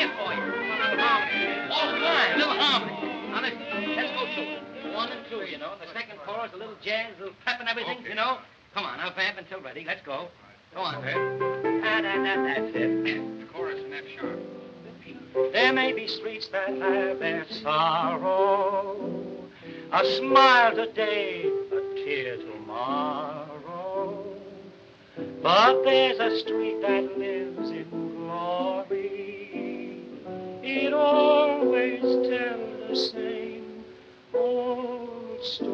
that for you. Harmony. All fine, a little harmony. Now, let's go to it. 1 and 2, you know. The second chorus, a little jazz, a little pep and everything, you know. Come on, I'll vamp until ready. Let's go. Go on, Herb. That's it. The chorus snapshot. There may be streets that have their sorrow, a smile today, a tear tomorrow. But there's a street that lives in glory. It always tells the same old story.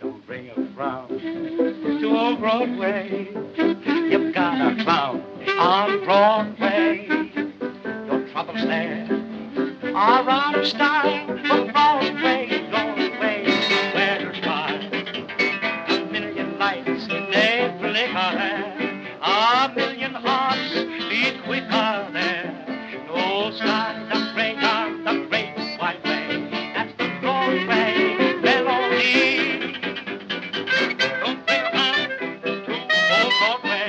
Don't bring a frown to old Broadway. You've got a clown on Broadway. Your troubles there are out of style. But Broadway, Broadway, where to try? A million lights, they flicker there. A million hearts beat quicker there. No skies are gray on the great white way. That's the Broadway melody. Don't bring around to old Broadway.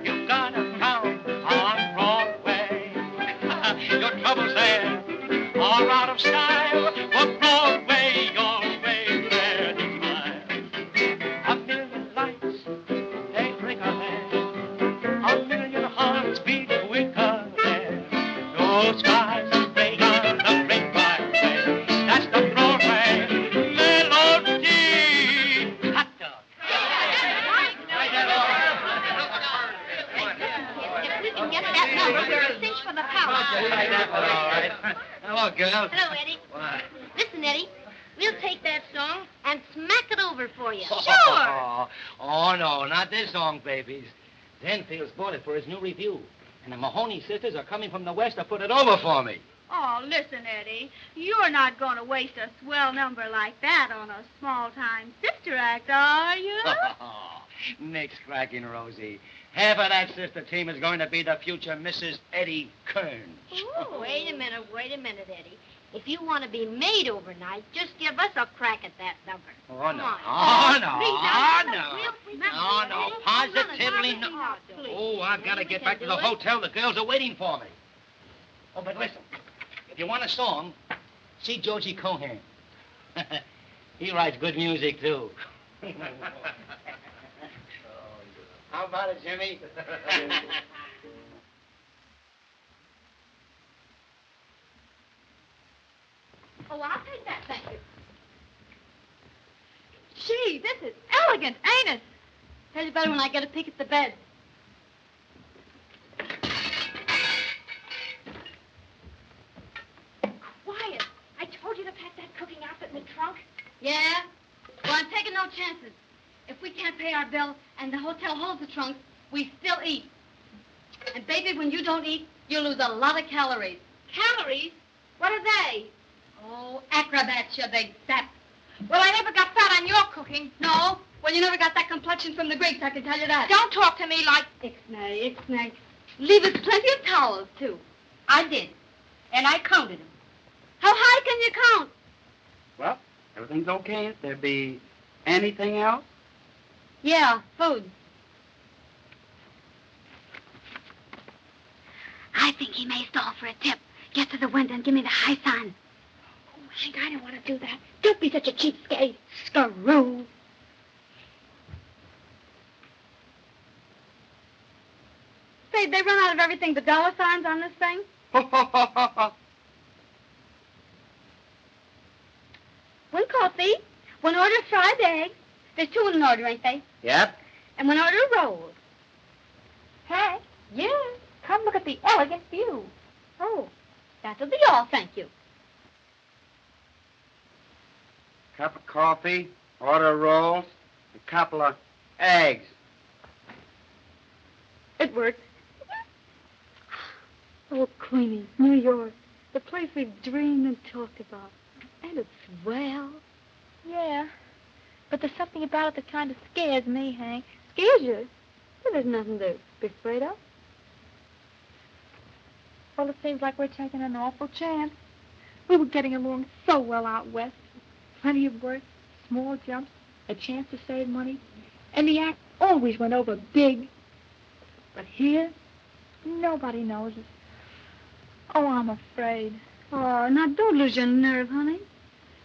You've got a town on Broadway. Your troubles there are out of style. But Broadway, your way there to smile. A million lights, they flicker there. A million hearts beat quicker there. No skies are gray on the great white way. That's the Broadway melody. Hot dog. If we can get that number, we're a cinch for the power. All right. Hello, girls. Hello, Eddie. What? Listen, Eddie, we'll take that song and smack it over for you. Sure. Oh, no, not this song, babies. Zenfield's bought it for his new review. And the Mahoney sisters are coming from the west to put it over for me. Oh, listen, Eddie. You're not going to waste a swell number like that on a small-time sister act, are you? Nick's cracking, Rosie. Half of that sister team is going to be the future Mrs. Eddie Kearns. Ooh, wait a minute, Eddie. If you want to be made overnight, just give us a crack at that number. Oh, no. Come on. No, positively no. Oh, I've got to get back to the hotel. The girls are waiting for me. Oh, but listen, if you want a song, see Georgie Cohan. He writes good music, too. How about it, Jimmy? Oh, I'll take that, thank you. Gee, this is elegant, ain't it? Tell you better when I get a peek at the bed. Quiet. I told you to pack that cooking outfit in the trunk. Yeah? Well, I'm taking no chances. If we can't pay our bill and the hotel holds the trunk, we still eat. And, baby, when you don't eat, you lose a lot of calories. Calories? What are they? Oh, acrobats, you big sap. Well, I never got fat on your cooking. No? Well, you never got that complexion from the Greeks, I can tell you that. Don't talk to me like... Ixnay. Leave us plenty of towels, too. I did. And I counted them. How high can you count? Well, everything's okay. If there be anything else? Yeah, food. I think he may stall for a tip. Get to the window and give me the high sign. Oh, Hank, I don't want to do that. Don't be such a cheapskate. Skaroo. Say, they run out of everything but dollar signs on this thing? One coffee, one order of fried eggs. There's 2 in an order, ain't they? Yep. And one order of rolls. Hank, Yeah. come look at the elegant view. Oh, that'll be all, thank you. Cup of coffee, order of rolls, a couple of eggs. It worked. Oh, Queenie, New York, the place we've dreamed and talked about. And it's swell. Yeah, but there's something about it that kind of scares me, Hank. Scares you? Well, there's nothing to be afraid of. Well, it seems like we're taking an awful chance. We were getting along so well out west. Plenty of work, small jumps, a chance to save money. And the act always went over big. But here, nobody knows us. Oh, I'm afraid. Oh, now don't lose your nerve, honey.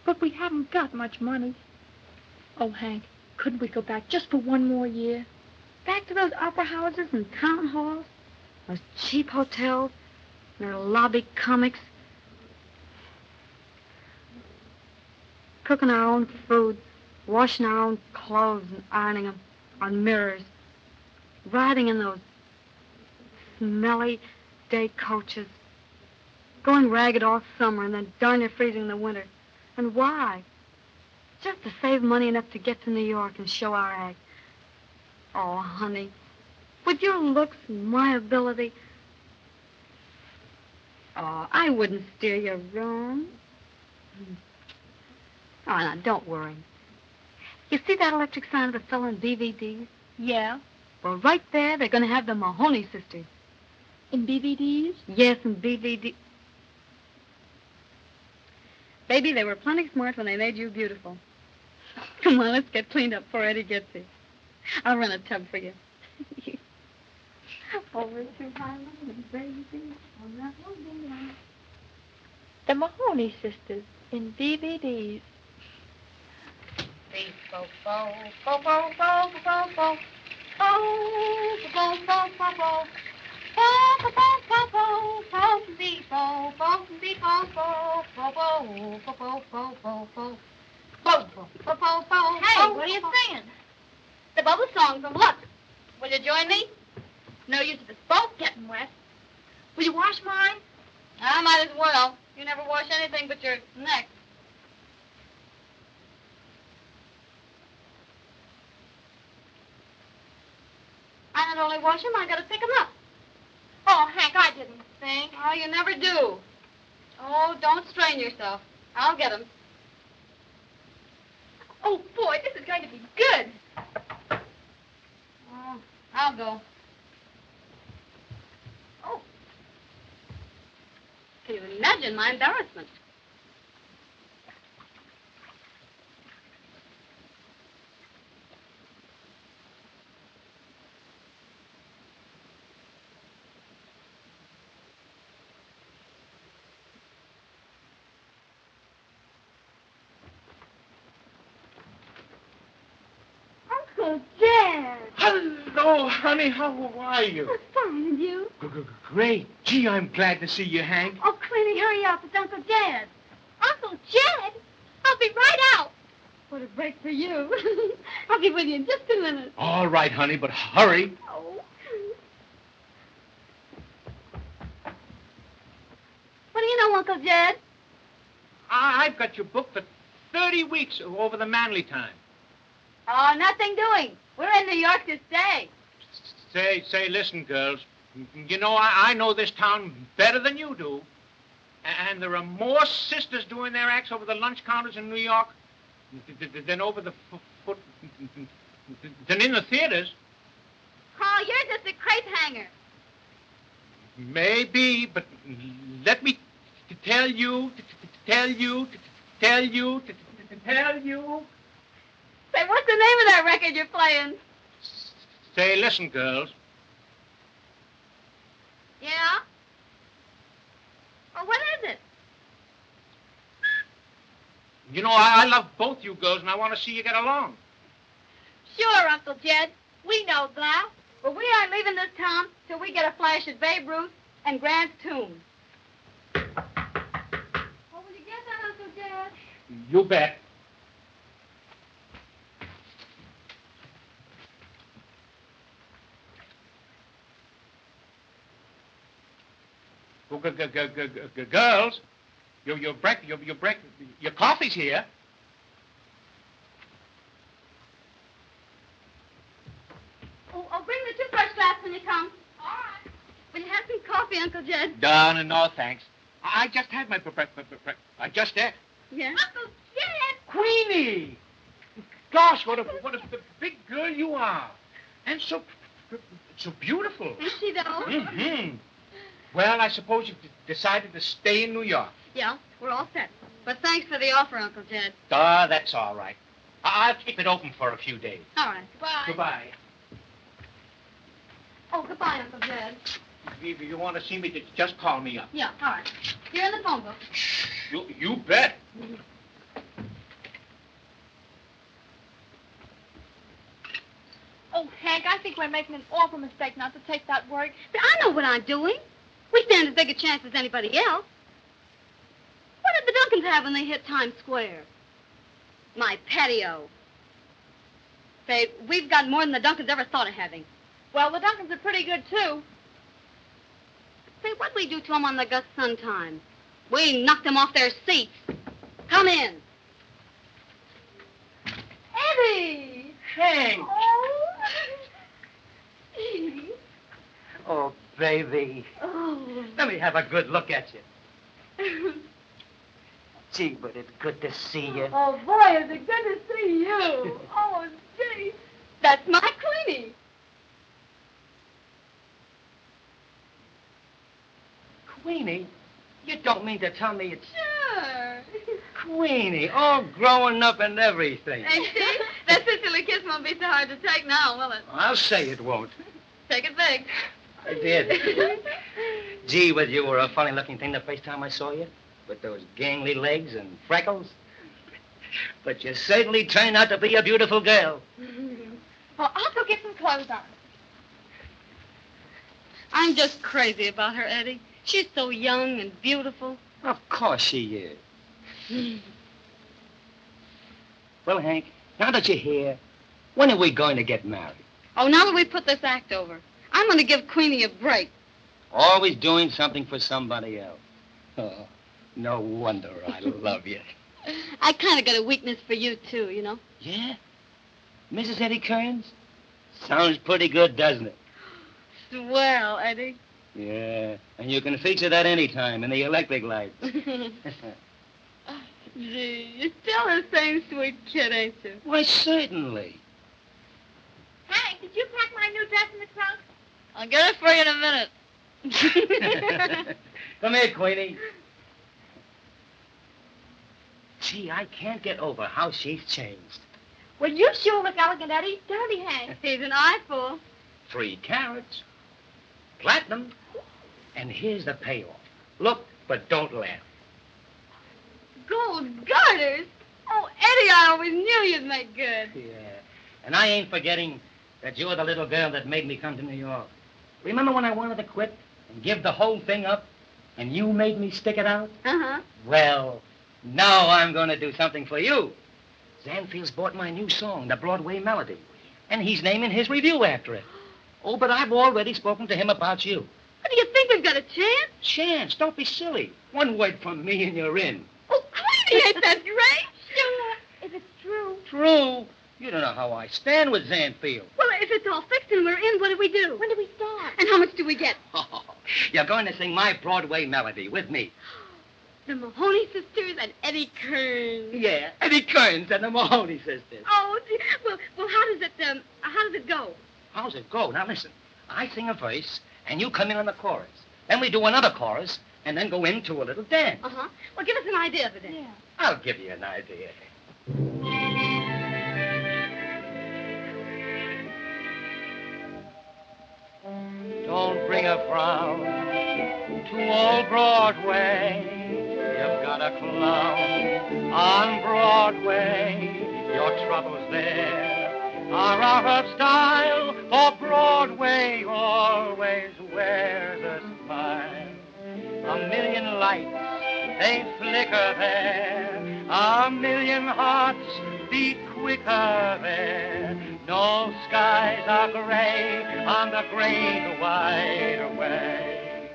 But we haven't got much money. Oh, Hank, couldn't we go back just for one more year? Back to those opera houses and town halls, those cheap hotels, and their lobby comics. Cooking our own food, washing our own clothes and ironing them on mirrors. Riding in those smelly day coaches. Going ragged all summer and then darn near freezing in the winter. And why? Just to save money enough to get to New York and show our act. Oh, honey, with your looks and my ability, oh, I wouldn't steer you wrong. Oh, now, don't worry. You see that electric sign of the fellow in DVDs? Yeah. Well, right there, they're going to have the Mahoney sisters. In DVDs? Yes, in DVD. Baby, they were plenty smart when they made you beautiful. Come on, let's get cleaned up before Eddie gets here. I'll run a tub for you. Over to Highland, baby, on that one line. The Mahoney sisters in DVDs. Hey, what are you singing? The bubble song from Lux. Will you join me? No use of us both getting wet. Will you wash mine? I might as well. You never wash anything but your neck. I not only wash them, I gotta pick them up. Oh, Hank, I didn't think. Oh, you never do. Oh, don't strain yourself. I'll get them. Oh, boy, this is going to be good. Oh, I'll go. Oh. Can you imagine my embarrassment? Uncle Dad. Hello, honey. How are you? I'm fine, and you? Great. Gee, I'm glad to see you, Hank. Oh, Queenie, hurry up. It's Uncle Jed. Uncle Jed? I'll be right out. What a break for you. I'll be with you in just a minute. All right, honey, but hurry. Oh. What do you know, Uncle Jed? I've got your book for 30 weeks over the Manly time. Oh, nothing doing. We're in New York to stay. Say, listen, girls. You know, I know this town better than you do. And there are more sisters doing their acts over the lunch counters in New York than over the than in the theaters. Oh, you're just a crate hanger. Maybe, but let me tell you. Say, what's the name of that record you're playing? Say, listen, girls. Yeah? Well, what is it? You know, I love both you girls, and I want to see you get along. Sure, Uncle Jed. We know that. But we aren't leaving this town till we get a flash at Babe Ruth and Grant's tomb. Oh, will you get that, Uncle Jed? You bet. Girls, your coffee's here. Oh, bring the toothbrush glass when you come. All right. Will you have some coffee, Uncle Jed? No, thanks. I just had my breakfast. I just ate. Yeah? Uncle Jed! Queenie! Gosh, what a big girl you are. And so beautiful. Is she, though? Mm-hmm. Well, I suppose you've decided to stay in New York. Yeah, we're all set. But thanks for the offer, Uncle Jed. That's all right. I'll keep it open for a few days. All right. Goodbye. Goodbye. Oh, goodbye, Uncle Jed. If you want to see me, just call me up. Yeah, all right. Here in the phone book. You bet. Oh, Hank, I think we're making an awful mistake not to take that work. But I know what I'm doing. We stand as big a chance as anybody else. What did the Duncans have when they hit Times Square? My patio. Say, we've got more than the Duncans ever thought of having. Well, the Duncans are pretty good, too. Say, what'd we do to them on the Gus Sun time? We knocked them off their seats. Come in. Eddie! Hank! Oh! Oh, baby. Oh. Let me have a good look at you. Gee, but it's good to see you. Oh, boy, is it good to see you. Oh, gee. That's my Queenie. Queenie? You don't mean to tell me it's Sure. Queenie, all growing up and everything. Ain't she? That sisterly kiss won't be so hard to take now, will it? I'll say it won't. Take it big. I did. Gee, but you were a funny-looking thing the first time I saw you, with those gangly legs and freckles. But you certainly turned out to be a beautiful girl. Well, I'll go get some clothes on. I'm just crazy about her, Eddie. She's so young and beautiful. Of course she is. Well, Hank, now that you're here, when are we going to get married? Oh, now that we put this act over, I'm going to give Queenie a break. Always doing something for somebody else. Oh, no wonder I love you. I kind of got a weakness for you, too, you know. Yeah? Mrs. Eddie Kearns? Sounds pretty good, doesn't it? Swell, Eddie. Yeah, and you can feature that anytime in the electric lights. Gee, you're still the same sweet kid, ain't you? Why, certainly. Hank, did you pack my new dress in the trunk? I'll get it for you in a minute. Come here, Queenie. Gee, I can't get over how she's changed. Well, you sure look elegant, Eddie. Don't he, Hank? He's an eyeful. 3 carats. Platinum. And here's the payoff. Look, but don't laugh. Gold garters? Oh, Eddie, I always knew you'd make good. Yeah. And I ain't forgetting that you're the little girl that made me come to New York. Remember when I wanted to quit and give the whole thing up, and you made me stick it out? Uh-huh. Well, now I'm going to do something for you. Zanfield's bought my new song, the Broadway Melody, and he's naming his review after it. Oh, but I've already spoken to him about you. What, do you think we've got a chance? Chance, don't be silly. One word from me and you're in. Oh, Queenie, ain't that great? Sure, if it's true. True. You don't know how I stand with Zanfield. Well, if it's all fixed and we're in, what do we do? When do we start? And how much do we get? Oh, you're going to sing my Broadway Melody with me. The Mahoney sisters and Eddie Kearns. Yeah, Eddie Kearns and the Mahoney sisters. Oh, gee. Well, how does it go? How's it go? Now, listen. I sing a verse, and you come in on the chorus. Then we do another chorus, and then go into a little dance. Uh-huh. Well, give us an idea of the dance. Yeah. I'll give you an idea. Don't bring a frown to old Broadway. You've got a clown on Broadway. Your troubles there are out of style, for Broadway always wears a smile. A million lights, they flicker there. A million hearts beat quicker there. No skies are gray on the great wide away.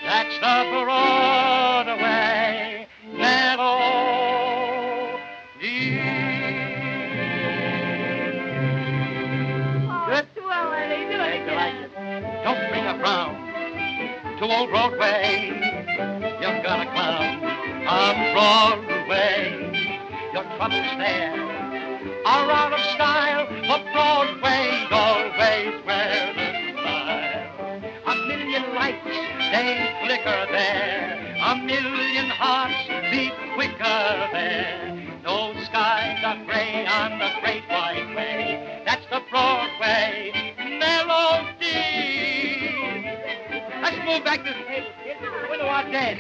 That's the Broadway Melody. Good. Swell, Eddie. Do it again. Don't bring a frown to old Broadway. You've got a clown on Broadway. Your troubles there are out of style, for Broadway always wears a smile. A million lights, they flicker there. A million hearts beat quicker there. No skies are gray on the great wide way. That's the Broadway Melody. move back this table, kid. The window out dead.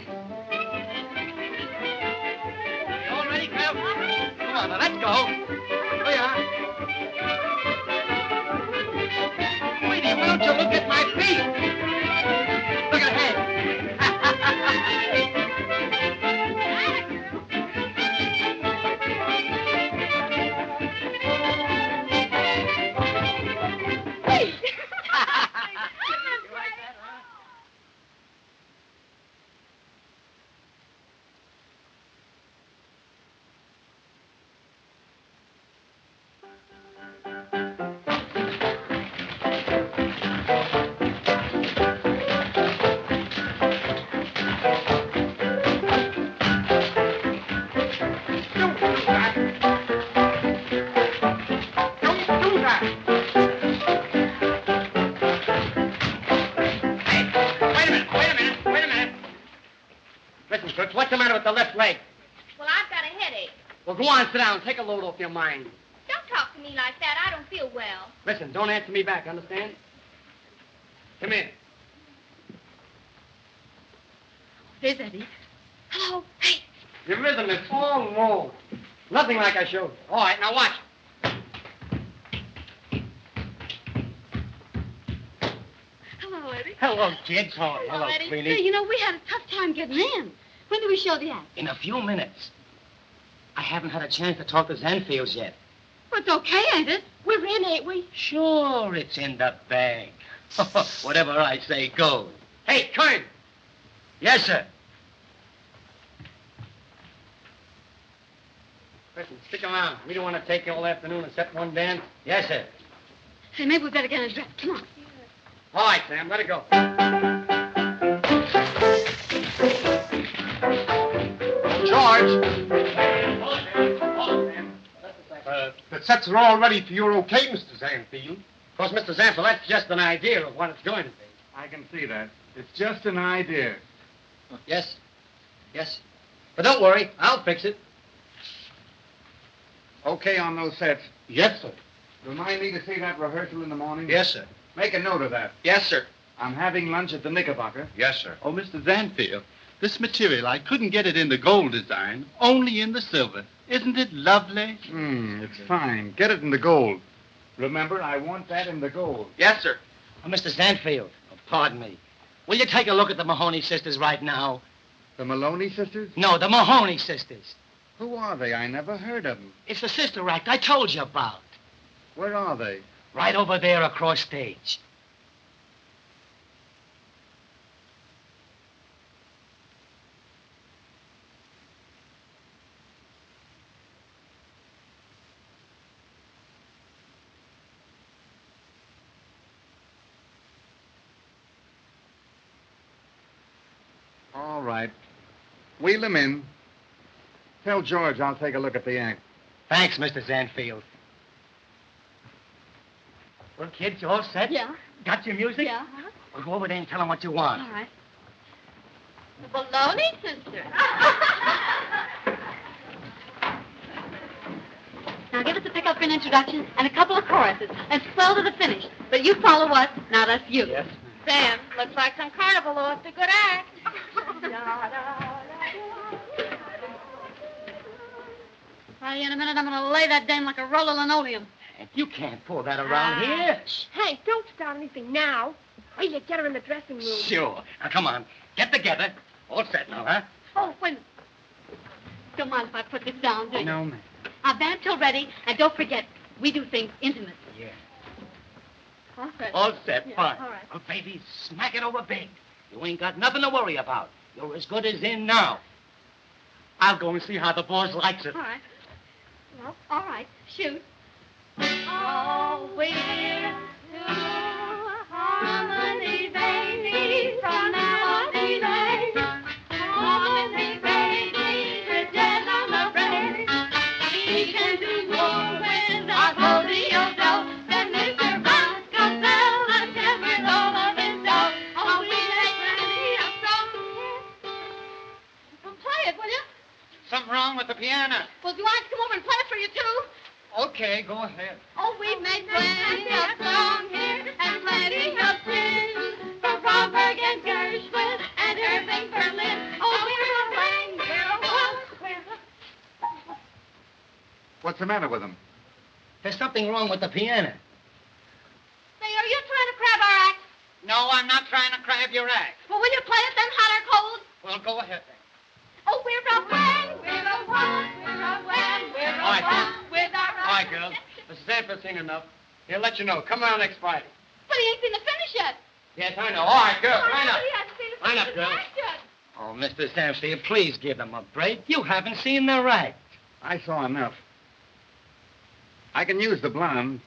You all ready, Cal? Come on, now, let's go. Here we are. Queenie, why don't you look at my feet? Look ahead. What's the matter with the left leg? Well, I've got a headache. Well, go on, sit down. Take a load off your mind. Don't talk to me like that. I don't feel well. Listen, don't answer me back, understand? Come in. There's Eddie. Hello. Hey. Your rhythm is all wrong. Nothing like I showed you. All right, now watch. Hello, Eddie. Hello, kids. Oh, hello, Eddie. Queenie. Hey, you know, we had a tough time getting in. When do we show the act? In a few minutes. I haven't had a chance to talk to Zanfields yet. Well, it's okay, ain't it? We're in, ain't we? Sure, it's in the bag. Whatever I say goes. Hey, Kern. Yes, sir. Listen, stick around. We don't want to take you all afternoon except one dance. Yes, sir. Hey, maybe we better get in dress. Come on. All right, Sam, let it go. George. The sets are all ready for your okay, Mr. Zanfield. Of course, Mr. Zanfield, that's just an idea of what it's going to be. I can see that. It's just an idea. Yes. Yes. But don't worry, I'll fix it. Okay on those sets? Yes, sir. Remind me to see that rehearsal in the morning? Yes, sir. Make a note of that. Yes, sir. I'm having lunch at the Knickerbocker. Yes, sir. Oh, Mr. Zanfield, this material, I couldn't get it in the gold design, only in the silver. Isn't it lovely? It's fine. Get it in the gold. Remember, I want that in the gold. Yes, sir. Oh, Mr. Zanfield, pardon me. Will you take a look at the Mahoney sisters right now? The Maloney sisters? No, the Mahoney sisters. Who are they? I never heard of them. It's the sister act I told you about. Where are they? Right over there across stage. All right. Wheel them in. Tell George I'll take a look at the act. Thanks, Mr. Zanfield. Well, kids, you all set? Yeah. Got your music? Yeah. Well, go over there and tell them what you want. All right. The baloney sister. Now give us a pickup for an introduction and a couple of choruses and swell to the finish. But you follow us, not us you. Yes. Sam, looks like some carnival lost a good act. Why, in a minute I'm going to lay that dame like a roll of linoleum. You can't pull that around here. Hey, don't start anything now. Wait till you get her in the dressing room. Sure. Now, come on. Get together. All set now, huh? Oh, wait a minute. Don't mind if I put this down, do you? No, ma'am. Our band's till ready, and don't forget, we do things intimately. Yeah. All set. All set. Yeah, Fine. all right. Well, baby, smack it over big. You ain't got nothing to worry about. You're as good as in now. I'll go and see how the boss likes it. All right. Well, all right. Shoot. Oh, we're two harmony babies from Melody Lane. Harmony babies, we're dead on the brain. We can do more with our rodeo dough than Mr. Roscoe Bell until we're all of his dough. Oh, we make plenty of songs. Well, play it, will you? Something wrong with the piano. Well, do you want us to come over and play it for you, too? Okay, go ahead. Oh, we've made plenty of songs here and plenty of tunes for Schomburg and Gershwin and Irving Berlin. Oh, we're a wang, we're a waltz, we're a... What's the matter with them? There's something wrong with the piano. Say, are you trying to crab our act? No, I'm not trying to crab your act. Well, will you play it then, hot or cold? Well, go ahead then. Oh, we're a wang, we're a waltz, we're a wang, we're a All right, waltz with our... All right, girls. Mrs. Sanford's seen enough. He'll let you know. Come around next Friday. But he ain't seen the finish yet. Yes, I know. All right, girls, line up. He hasn't seen the Line up, finish girls. yet. Oh, Mr. Sanfield, please give them a break. You haven't seen their act. I saw enough. I can use the blonde,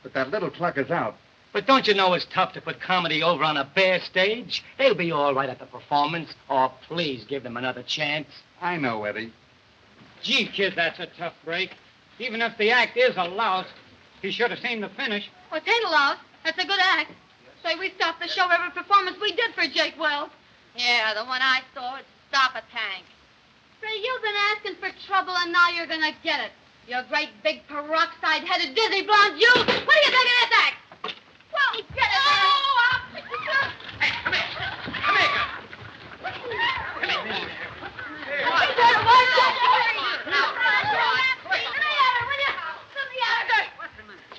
but that little cluck is out. But don't you know it's tough to put comedy over on a bare stage? They'll be all right at the performance. Oh, please give them another chance. I know, Eddie. Gee, kid, that's a tough break. Even if the act is a louse, he should have seen the finish. Well, it ain't a louse. That's a good act. Say, we stopped the show every performance we did for Jake Wells. Yeah, the one I saw would stop a tank. Say, you've been asking for trouble, and now you're gonna get it. You great big peroxide-headed dizzy blonde you. What do you think of this act? Well, get it. Oh, I'll pick you up. Hey, come here. Come here, girl. Come here. You better watch that.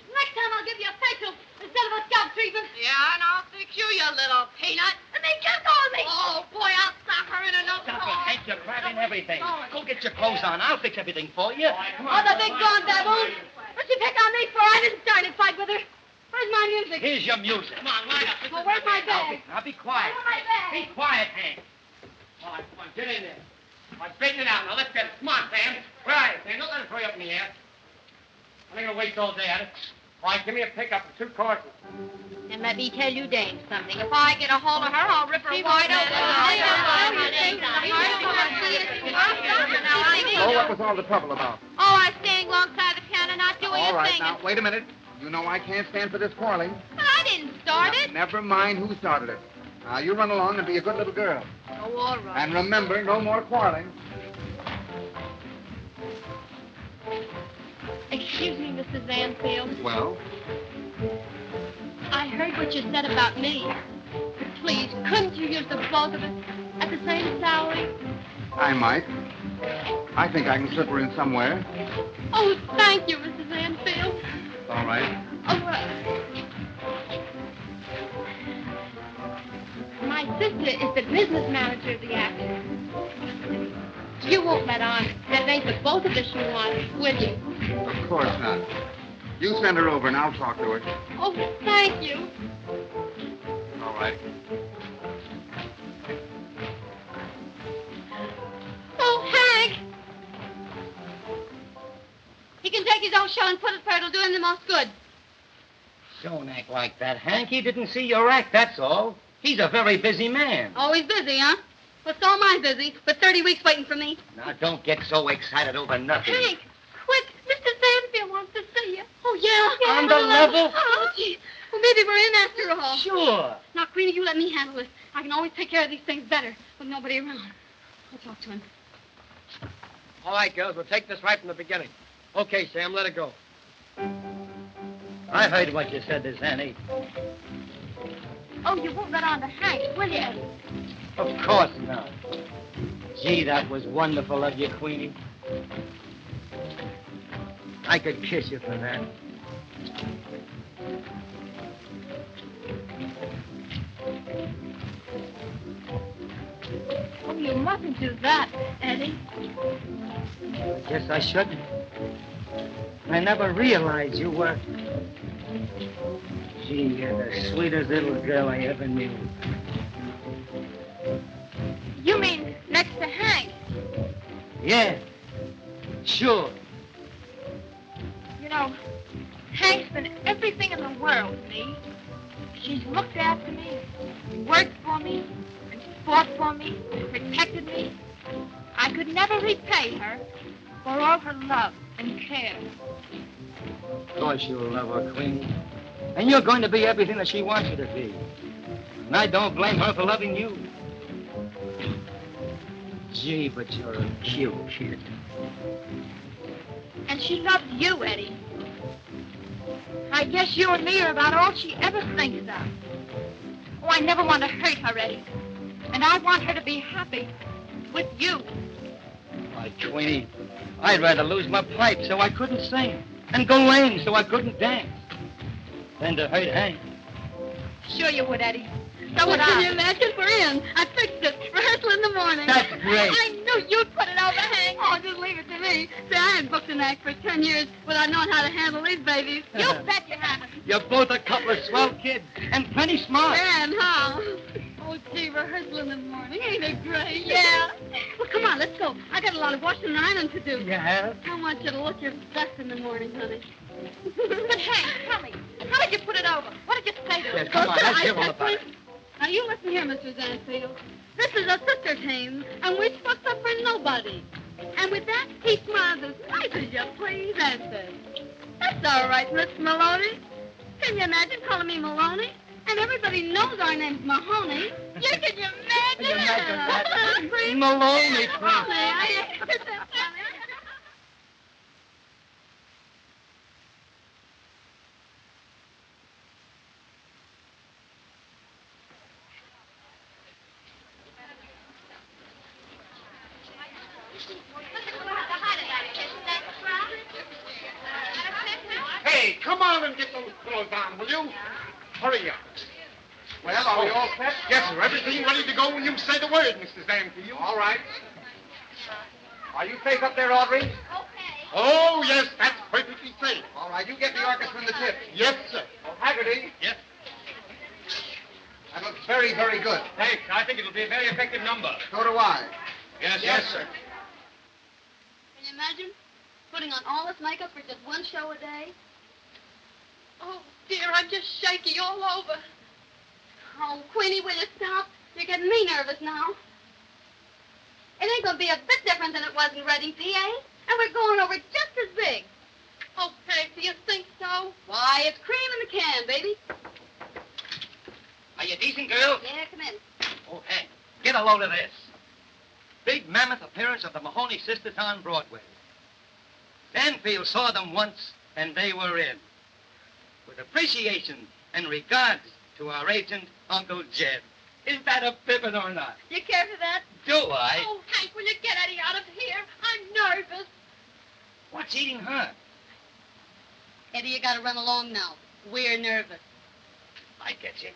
Next time I'll give you a facial instead of a scalp treatment. Yeah, and I'll fix you, you little peanut. And they just on me. Oh, boy, I'll stop her in another Stop it, Hank. You're grabbing everything. Go get your clothes on. I'll fix everything for you. Oh, the big blonde baboon. What'd she pick on me for? I didn't start a fight with her. Where's my music? Here's your music. Come on, line up. Well, where's my bag? Now be quiet. Where's my bag? Be quiet, Hank. All right, come on, get in there. All right, straighten it out. Now, let's get it. Come on, Sam. Where are you, Sam? Don't let it throw you up in the air. I'm not going to waste all day at it. All right, give me a pickup for 2 courses. And let me tell you, Dame, something. If I get a hold of her, I'll rip her wide open. Oh, what was all the trouble about? Oh, I was standing alongside the piano, not doing All a right, thing. now, wait a minute. You know I can't stand for this quarreling. But I didn't start it. Never mind who started it. Now, you run along and be a good little girl. Oh, all right. And remember, no more quarreling. Excuse me, Mrs. Anfield. Well, I heard what you said about me. But please, couldn't you use the both of us at the same salary? I might. I think I can slip her in somewhere. Oh, thank you, Mrs. Anfield. All right. My sister is the business manager of the act. You won't let on that it ain't the both of us you want, will you? Of course not. You send her over and I'll talk to her. Oh, thank you. All right. Oh, Hank! He can take his own show and put it where it'll do him the most good. Don't act like that, Hank. He didn't see your act, that's all. He's a very busy man. Always busy, huh? Well, so am I busy, with 30 weeks waiting for me. Now, don't get so excited over nothing. Hank, quick! Mr. Sanfield wants to see you. Oh, yeah? On the level? Oh, gee. Well, maybe we're in after all. Sure. Now, Queenie, you let me handle this. I can always take care of these things better with nobody around. I'll talk to him. All right, girls, we'll take this right from the beginning. Okay, Sam, let it go. I heard what you said, Miss Annie. Oh, you won't let on to Hank, will you? Of course not. Gee, that was wonderful of you, Queenie. I could kiss you for that. Oh, you mustn't do that, Eddie. Guess I shouldn't. I never realized you were... Gee, you're the sweetest little girl I ever knew. You mean next to Hank? Yeah, sure. You know, Hank's been everything in the world to me. She's looked after me, worked for me, and fought for me, and protected me. I could never repay her for all her love and care. Of course you'll love her, Queenie. And you're going to be everything that she wants you to be. And I don't blame her for loving you. Gee, but you're a cute kid. And she loves you, Eddie. I guess you and me are about all she ever thinks of. Oh, I never want to hurt her, Eddie. And I want her to be happy with you. Why, Queenie, I'd rather lose my pipe so I couldn't sing and go lame so I couldn't dance than to hurt Hank. Sure you would, Eddie. So would Can I. you imagine? We're in. I fixed it. Rehearsal in the morning. That's great. I knew you'd put it over, Hank. Oh, just leave it to me. See, I ain't booked an act for 10 years without knowing how to handle these babies. You bet you haven't. You're both a couple of swell kids and plenty smart. Yeah, and how? Oh, gee, rehearsal in the morning. Ain't it great? Yeah. Well, come on, let's go. I got a lot of washing and ironing to do. Yeah? I want you to look your best in the morning, honey. But, Hank, tell me, how did you put it over? What did you say to her? Yes, come on, let's hear all about it. Now, you listen here, Mr. Zanfield. This is a sister team, and we're supposed to for nobody. And with that, he smiles as nice as you please and says, "That's all right, Miss Maloney." Can you imagine calling me Maloney? And everybody knows our name's Mahoney. You can imagine? Can you imagine that? Please? Maloney, please. Mahoney. Hey, come on and get those clothes on, will you? Hurry up. Well, are we all set? Yes, sir. Everything ready to go when you say the word, Mr. Zanfield. All right. Are you safe up there, Audrey? Okay. Oh, yes, that's perfectly safe. All right, you get the orchestra in the tip. Yes, sir. Oh, Haggerty. Yes. That looks very, very good. Thanks. I think it'll be a very effective number. So do I. Yes, sir. Can you imagine putting on all this makeup for just one show a day? Oh, dear, I'm just shaky all over. Oh, Queenie, will you stop? You're getting me nervous now. It ain't gonna be a bit different than it was in Reading, PA. And we're going over just as big. Okay, do you think so? Why, it's cream in the can, baby. Are you decent, girls? Yeah, come in. Oh, Hank, get a load of this. Big mammoth appearance of the Mahoney sisters on Broadway. Danfield saw them once, and they were in. With appreciation and regards to our agent, Uncle Jed. Is that a pippin or not? You care for that? Do I? Oh, Hank, will you get Eddie out of here? I'm nervous. What's eating her? Eddie, you gotta run along now. We're nervous. I get you.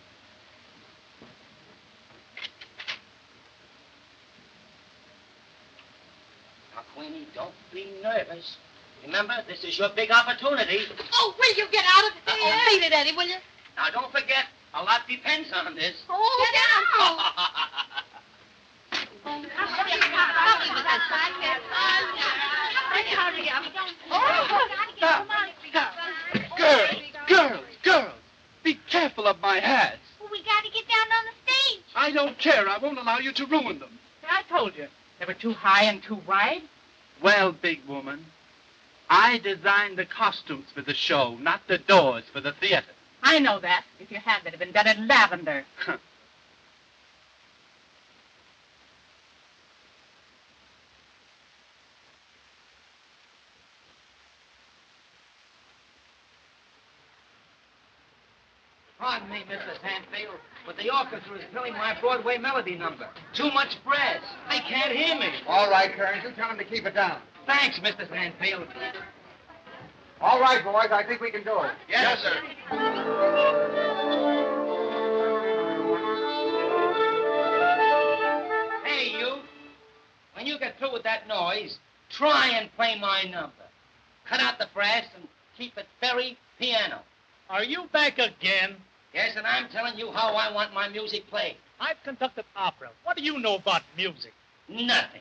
Now, Queenie, don't be nervous. Remember, this is your big opportunity. Oh, will you get out of here? Beat it, Eddie, will you? Now, don't forget, a lot depends on this. Oh, Get out. Hurry up. Girls, be careful of my hats. Well, we got to get down on the stage. I don't care. I won't allow you to ruin them. I told you. They were too high and too wide. Well, big woman, I designed the costumes for the show, not the doors for the theater. I know that. If you had, they'd have been done in lavender. Pardon me, Mrs. Hanfield, but the orchestra is playing my Broadway Melody number. Too much brass. They can't hear me. All right, Kearns, you tell him to keep it down. Thanks, Mrs. Hanfield. All right, boys, I think we can do it. Yes, sir. Hey, you. When you get through with that noise, try and play my number. Cut out the brass and keep it very piano. Are you back again? Yes, and I'm telling you how I want my music played. I've conducted opera. What do you know about music? Nothing.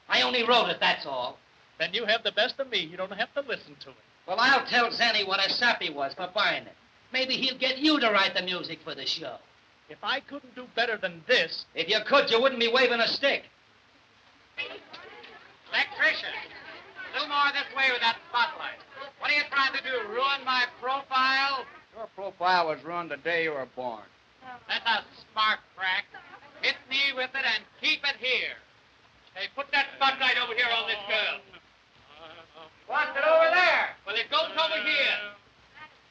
I only wrote it, that's all. Then you have the best of me. You don't have to listen to it. Well, I'll tell Zanny what a sap he was for buying it. Maybe he'll get you to write the music for the show. If I couldn't do better than this... If you could, you wouldn't be waving a stick. Electrician, a little more this way with that spotlight. What are you trying to do, ruin my profile? Your profile was ruined the day you were born. That's a smart crack. Hit me with it and keep it here. Hey, put that spotlight over here on this girl. What's it over there? Well, it goes over here.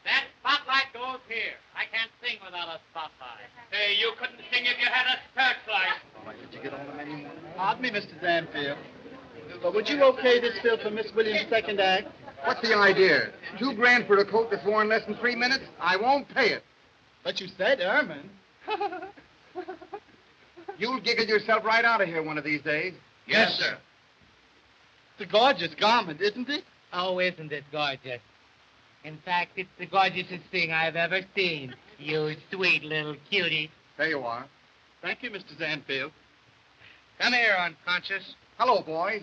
That spotlight goes here. I can't sing without a a sapphire. Hey, you couldn't sing if you had a searchlight. All right, did you get all the menu? Pardon me, Mr. Zanfield. But would you okay this bill for Miss Williams' second act? What's the idea? $2,000 for a coat that's worn less than 3 minutes? I won't pay it. But you said ermine. You'll giggle yourself right out of here one of these days. Yes, sir. It's a gorgeous garment, isn't it? Oh, isn't it gorgeous? In fact, it's the gorgeousest thing I've ever seen. You sweet little cutie. There you are. Thank you, Mr. Zanfield. Come here, unconscious. Hello, boys.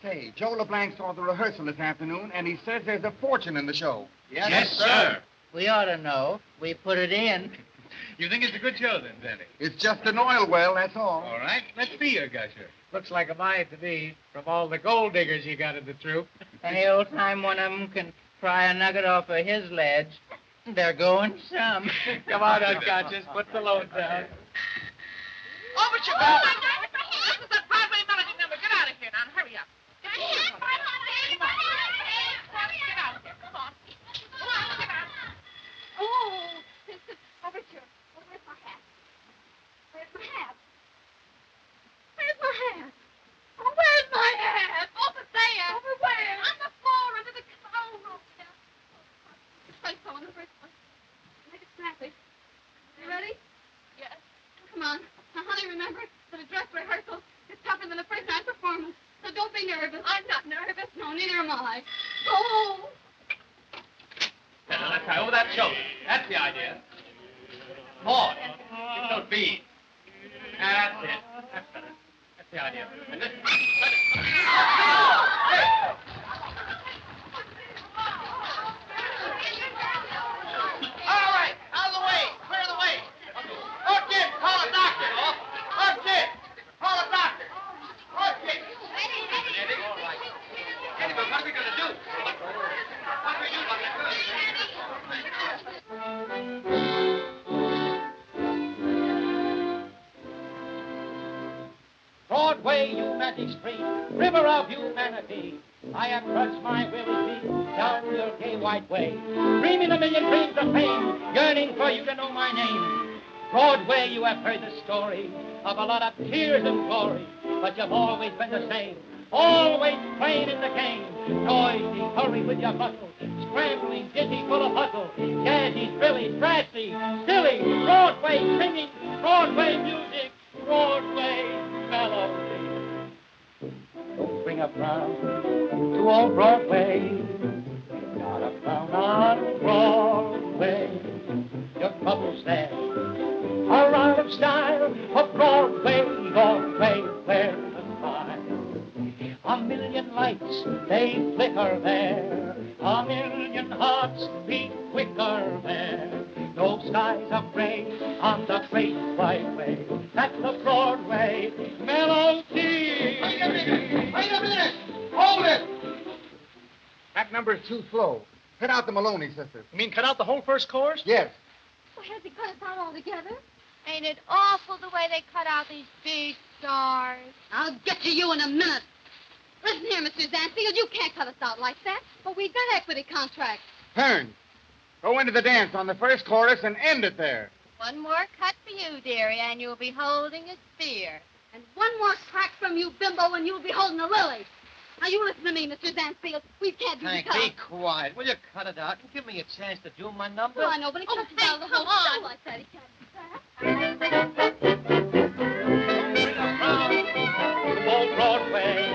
Say, Joe LeBlanc saw the rehearsal this afternoon, and he says there's a fortune in the show. Yes, sir. We ought to know. We put it in. You think it's a good show, then, Benny? It's just an oil well, that's all. All right. Let's see your gusher. Looks like a mine to me, from all the gold diggers you got in the troupe. Any old time one of them can pry a nugget off of his ledge, they're going some. Come on, unconscious. Put the load down. Overture, girl. This is a Broadway Melody number. Get out of here now and hurry up. Get out of here. Come on. Get out. Oh, overture. Oh, where's my hat? Where's my hat? Where's my hat? Oh, where's my hat? Over there. Over where? On the floor, under the... Oh, yeah. Place so in the first place. Make it snappy. You ready? Yes. Come on. Now, honey, remember that a dress rehearsal is tougher than a first night performance. So don't be nervous. I'm not nervous. No, neither am I. Oh! Now, let's try over that shoulder. That's the idea. More. Give those beads. That's it. That's better. That's the idea. And this... All right. Out of the way. Clear the way. Hook it. Call a doctor. Hook it. Call a doctor. Hook it. Eddie. All right. Eddie, but what are we going to do? What do we do about that girl? Broadway, humanity street, river of humanity. I have trudged my weary feet down your gay white way, dreaming a million dreams of fame, yearning for you to know my name. Broadway, you have heard the story of a lot of tears and glory, but you've always been the same, always playing in the game. Noisy, hurry with your bustle, scrambling, dizzy, full of hustle, jazzy, thrilly, trashy, silly, Broadway singing, Broadway music, Broadway melody. Don't bring a frown to old Broadway. Not a frown on Broadway. Your troubles there are out of style. For Broadway, Broadway, where's the smile? A million lights, they flicker there. A million hearts beat quicker there. No skies are gray on the great white way. That's the Broadway melody. Wait a minute! Hold it! That number's too slow. Cut out the Mahoney sisters. You mean cut out the whole first chorus? Yes. Well, has he cut us out altogether? Ain't it awful the way they cut out these big stars? I'll get to you in a minute. Listen here, Mr. Zanfield, you can't cut us out like that. But we've got equity contracts. Turn. Go into the dance on the first chorus and end it there. One more cut for you, dearie, and you'll be holding a spear. And one more crack from you, bimbo, and you'll be holding a lily. Now, you listen to me, Mr. Zanfield. We can't do the Hank, cut. be quiet. Will you cut it out and give me a chance to do my number? Well, I know, but he cuts us out of the whole show like that. He can't do that. Old Broadway,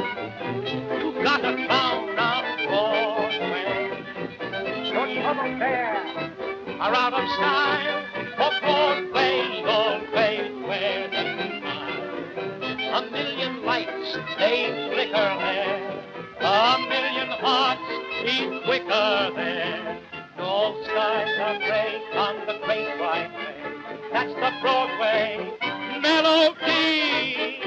you've got a crown on Broadway. Your troubles there are out of style. For Broadway, always where the smile. A million lights, they flicker there. A million hearts beat quicker there. No skies are gray on the great white way. That's the Broadway melody.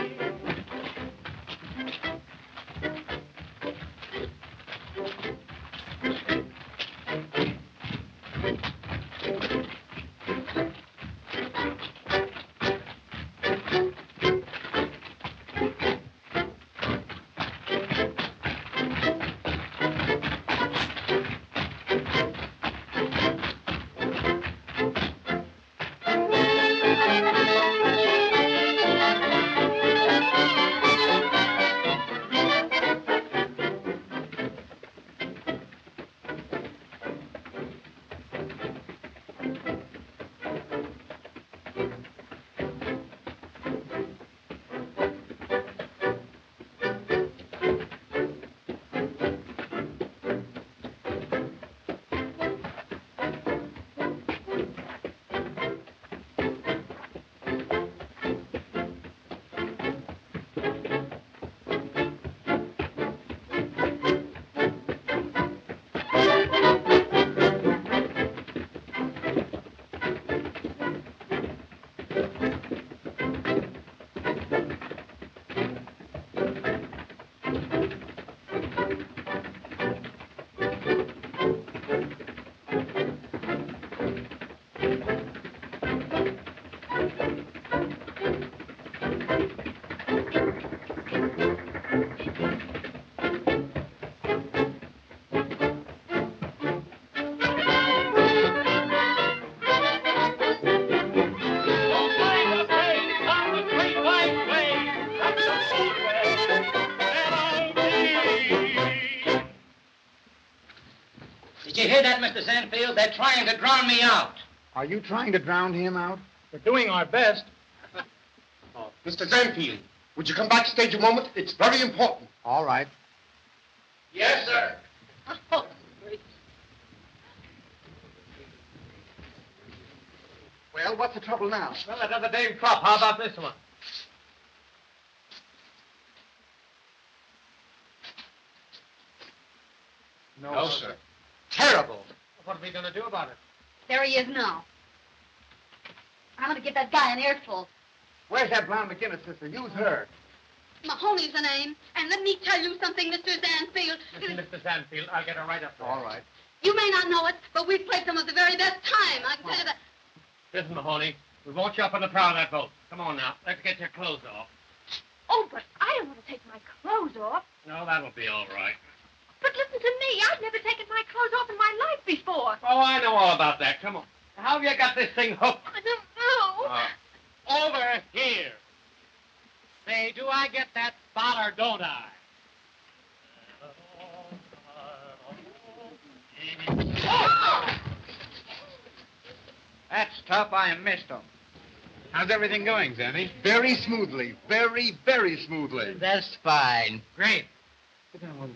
you hear that, Mr. Sanfield? They're trying to drown me out. Are you trying to drown him out? We're doing our best. Mr. Zanfield, would you come backstage a moment? It's very important. All right. Yes, sir. Oh, great. Well, what's the trouble now? Well, another dame crop. How about this one? No, sir. Terrible. What are we going to do about it? There he is now. I'm going to give that guy an earful. Where's that blonde McGinnis sister? Use her. Mahoney's the name. And let me tell you something, Mr. Sanfield. Listen, Mr. Sanfield, I'll get her right up there. All right. You may not know it, but we've played some of the very best time. I can tell you that. Listen, Mahoney, we want you up on the prow of that boat. Come on now, let's get your clothes off. Oh, but I don't want to take my clothes off. No, that'll be all right. But listen to me. I've never taken my clothes off in my life before. Oh, I know all about that. Come on. How have you got this thing hooked? I don't know. Over here. Say, do I get that spot or don't I? That's tough. I missed him. How's everything going, Zanny? Very smoothly. Very, very smoothly. That's fine. Great. Sit down, will you?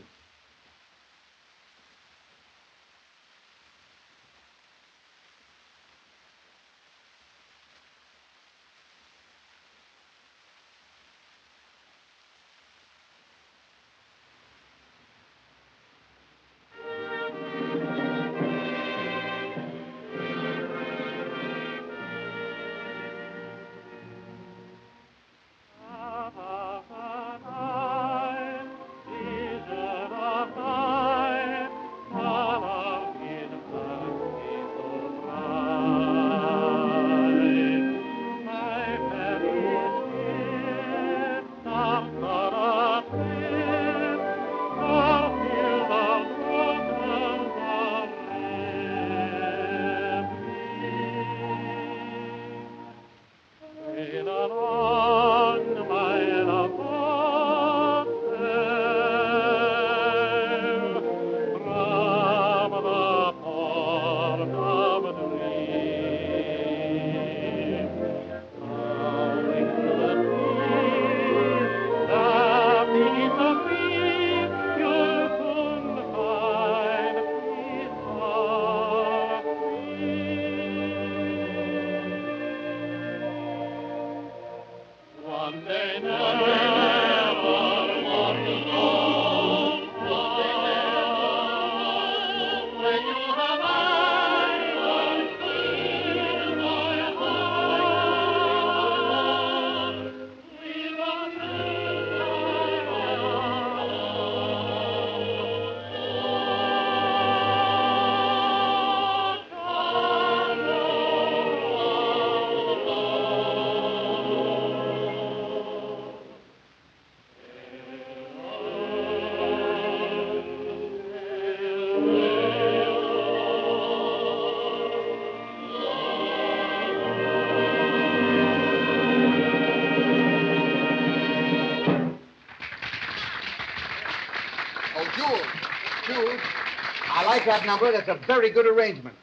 I like that number. That's a very good arrangement.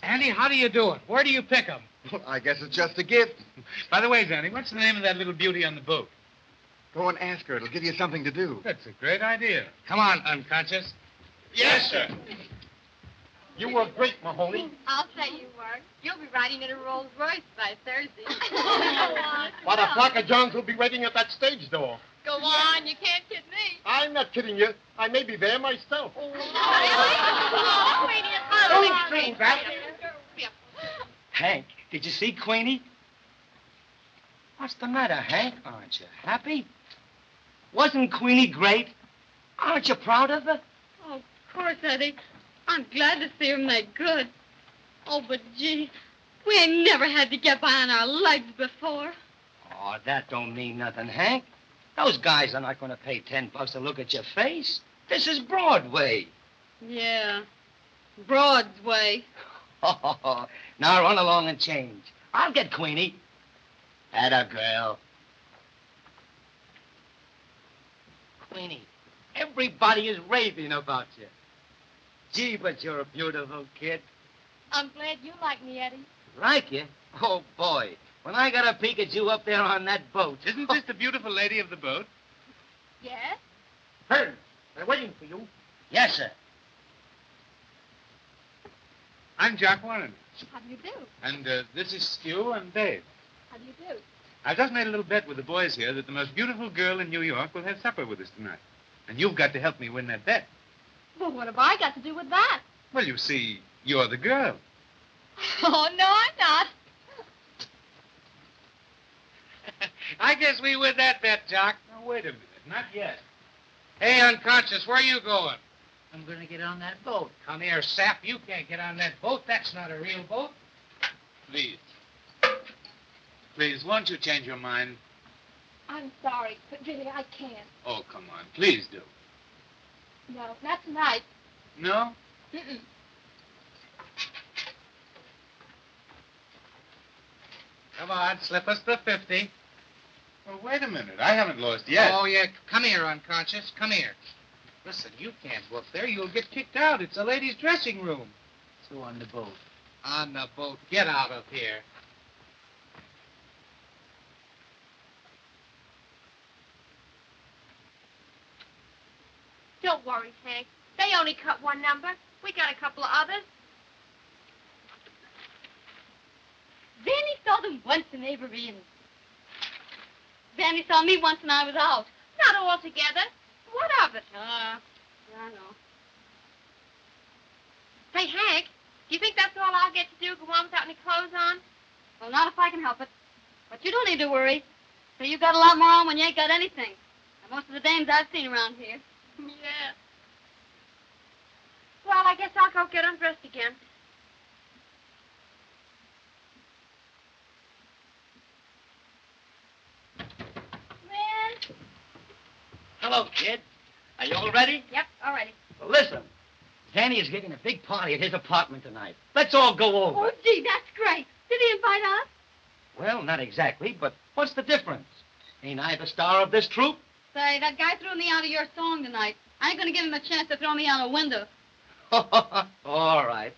Andy, how do you do it? Where do you pick 'em? Well, I guess it's just a gift. By the way, Zanny, what's the name of that little beauty on the boat? Go and ask her. It'll give you something to do. That's a great idea. Come on, unconscious. Yes, sir. You were great, Mahoney. I'll say you were. You'll be riding in a Rolls Royce by Thursday. What a flock of Johns will be waiting at that stage door. Go on, you can't kid me. I'm not kidding you. I may be there myself. Don't Don't say that. Hank, did you see Queenie? What's the matter, Hank? Aren't you happy? Wasn't Queenie great? Aren't you proud of her? Oh, of course, Eddie. I'm glad to see her make good. Oh, but gee, we ain't never had to get by on our legs before. Oh, that don't mean nothing, Hank. Those guys are not going to pay $10 to look at your face. This is Broadway. Yeah, Broad's way. Now run along and change. I'll get Queenie. Atta girl. Queenie, everybody is raving about you. Gee, but you're a beautiful kid. I'm glad you like me, Eddie. Like you? Oh, boy. When I got a peek at you up there on that boat. Isn't this the beautiful lady of the boat? Yes? Hearn, they're waiting for you. Yes, sir. I'm Jack Warren. How do you do? And this is Stu and Dave. How do you do? I've just made a little bet with the boys here that the most beautiful girl in New York will have supper with us tonight. And you've got to help me win that bet. Well, what have I got to do with that? Well, you see, you're the girl. Oh, no, I'm not. I guess we win that bet, Jock. No, wait a minute. Not yet. Hey, unconscious, where are you going? I'm going to get on that boat. Come here, sap. You can't get on that boat. That's not a real boat. Please. Please, won't you change your mind? I'm sorry, but really, I can't. Oh, come on. Please do. No, not tonight. No? Mm-mm. Come on, slip us the 50. Well, wait a minute. I haven't lost yet. Oh, yeah. Come here, unconscious. Come here. Listen, you can't go up there. You'll get kicked out. It's a ladies' dressing room. So on the boat. On the boat. Get out of here. Don't worry, Hank. They only cut one number. We got a couple of others. Vanny saw them once in Avery, and Vanny saw me once when I was out. Not all together. What of it? Yeah, I know. Say, Hank, do you think that's all I'll get to do, go on without any clothes on? Well, not if I can help it. But you don't need to worry. So you got a lot more on when you ain't got anything. And most of the dames I've seen around here. Yeah. Well, I guess I'll go get undressed again. Man. Hello, kid. Are you all ready? Yep, all righty. Well, listen. Danny is giving a big party at his apartment tonight. Let's all go over. Oh, gee, that's great. Did he invite us? Well, not exactly, but what's the difference? Ain't I the star of this troupe? Say, that guy threw me out of your song tonight. I ain't gonna give him a chance to throw me out a window. All right.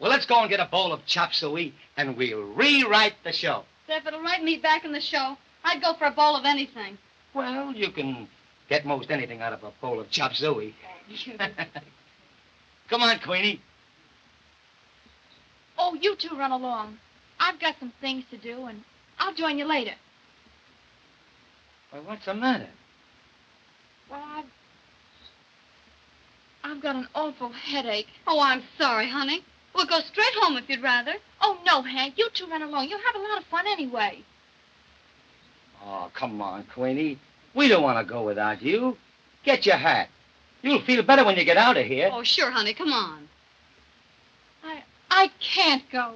Well, let's go and get a bowl of chop suey, and we'll rewrite the show. Say, if it'll write me back in the show, I'd go for a bowl of anything. Well, you can get most anything out of a bowl of chop suey. Come on, Queenie. Oh, you two run along. I've got some things to do, and I'll join you later. Well, what's the matter? Well, I've got an awful headache. Oh, I'm sorry, honey. We'll go straight home if you'd rather. Oh, no, Hank. You two run along. You'll have a lot of fun anyway. Oh, come on, Queenie. We don't want to go without you. Get your hat. You'll feel better when you get out of here. Oh, sure, honey. Come on. I can't go.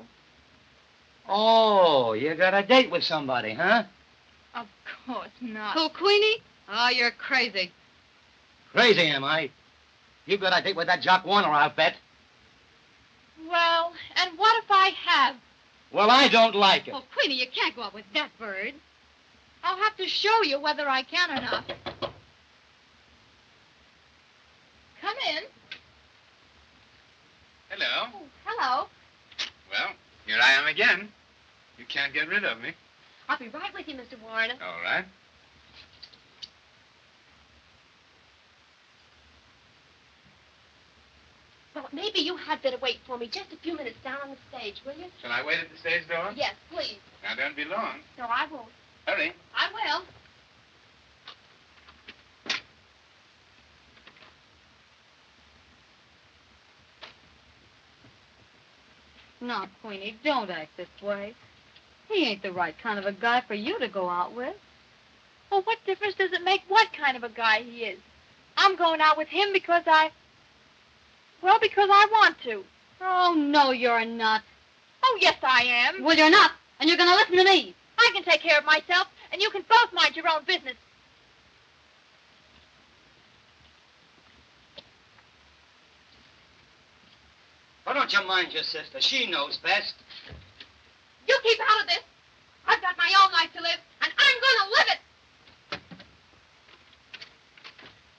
Oh, you got a date with somebody, huh? Of course not. Who, Queenie? Oh, you're crazy. Crazy, am I? You got a date with that Jock Warner, I'll bet. Well, and what if I have? Well, I don't like it. Oh, Queenie, you can't go out with that bird. I'll have to show you whether I can or not. Come in. Hello. Oh, hello. Well, here I am again. You can't get rid of me. I'll be right with you, Mr. Warren. All right. Well, maybe you had better wait for me just a few minutes down on the stage, will you? Shall I wait at the stage door? Yes, please. Now, don't be long. No, I won't. Hurry. I will. No, Queenie, don't act this way. He ain't the right kind of a guy for you to go out with. Well, what difference does it make what kind of a guy he is? I'm going out with him because because I want to. Oh, no, you're not. Oh, yes, I am. Well, you're not, and you're gonna listen to me. I can take care of myself, and you can both mind your own business. Why don't you mind your sister? She knows best. You keep out of this. I've got my own life to live, and I'm going to live it.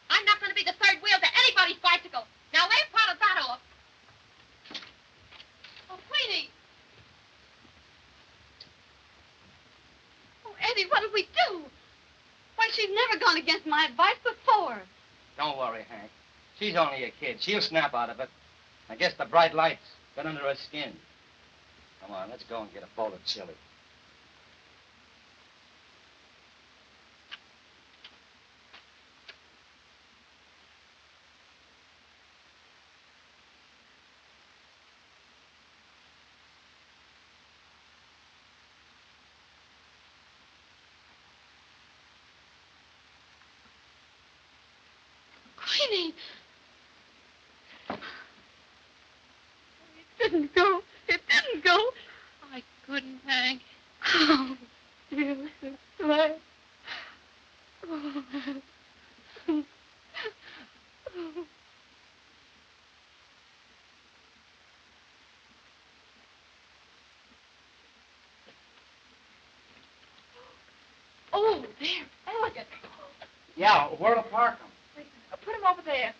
I'm not going to be the third wheel to anybody's bicycle. Now, wave part of that off. Oh, Queenie. Oh, Eddie, what'll we do? Why, she's never gone against my advice before. Don't worry, Hank. She's only a kid. She'll snap out of it. I guess the bright lights got under her skin. Come on, let's go and get a bowl of chili. Queenie. It didn't go. It didn't go. I couldn't, Hank. Oh, dear little slave. Oh. Oh, there. Elegant. Yeah, where to park them? Put him over there.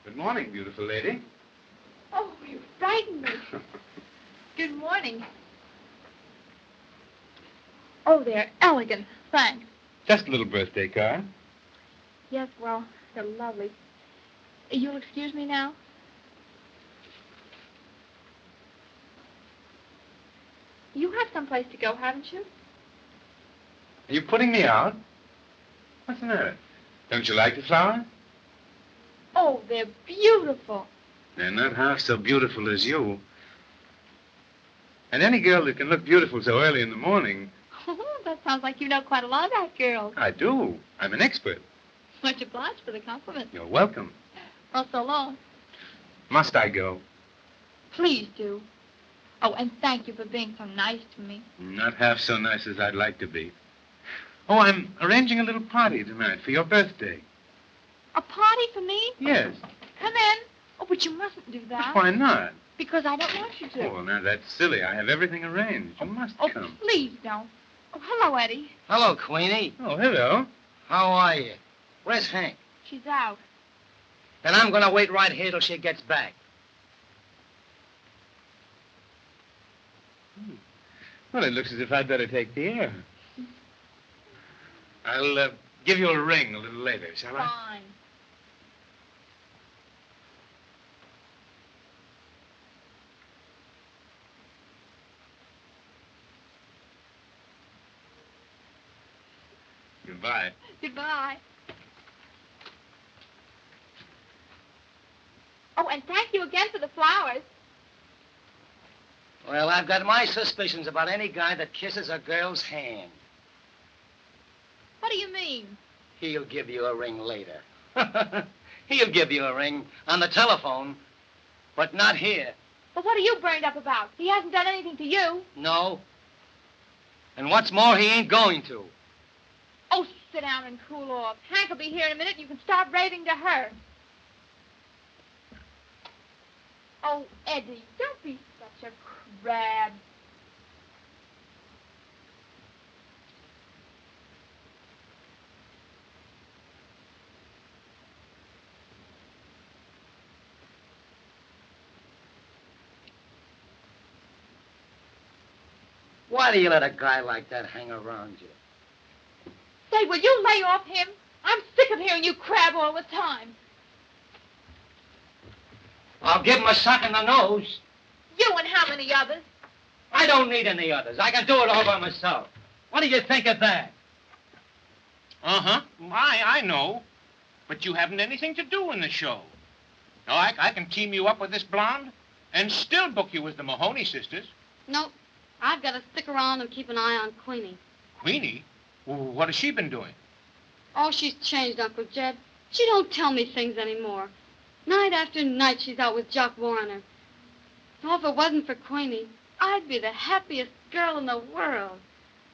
Good morning, beautiful lady. Oh, you frightened me. Good morning. Oh, they're elegant. Thanks. Just a little birthday card. Yes, well, they're lovely. You'll excuse me now? You have someplace to go, haven't you? Are you putting me out? What's the matter? Don't you like the flowers? Oh, they're beautiful. They're not half so beautiful as you. And any girl that can look beautiful so early in the morning. Oh, that sounds like you know quite a lot about girls. I do. I'm an expert. Much obliged for the compliment. You're welcome. Well, so long. Must I go? Please do. Oh, and thank you for being so nice to me. Not half so nice as I'd like to be. Oh, I'm arranging a little party tonight for your birthday. A party for me? Yes. Come in. Oh, but you mustn't do that. Why not? Because I don't want you to. Oh, now that's silly. I have everything arranged. You must come. Please don't. Oh, hello, Eddie. Hello, Queenie. Oh, hello. How are you? Where's Hank? She's out. Then I'm going to wait right here till she gets back. Well, it looks as if I'd better take the air. I'll give you a ring a little later, shall I? Fine. Goodbye. Goodbye. Oh, and thank you again for the flowers. Well, I've got my suspicions about any guy that kisses a girl's hand. What do you mean? He'll give you a ring later. He'll give you a ring on the telephone, but not here. But what are you burned up about? He hasn't done anything to you. No. And what's more, he ain't going to. Oh, sit down and cool off. Hank will be here in a minute. You can start raving to her. Oh, Eddie, don't be such a crab. Why do you let a guy like that hang around you? Say, will you lay off him? I'm sick of hearing you crab all the time. I'll give him a sock in the nose. You and how many others? I don't need any others. I can do it all by myself. What do you think of that? Uh-huh. I know. But you haven't anything to do in the show. Now, I can team you up with this blonde and still book you as the Mahoney sisters. Nope. I've got to stick around and keep an eye on Queenie. Queenie? Well, what has she been doing? Oh, she's changed, Uncle Jed. She don't tell me things anymore. Night after night, she's out with Jock Warner. Oh, if it wasn't for Queenie, I'd be the happiest girl in the world.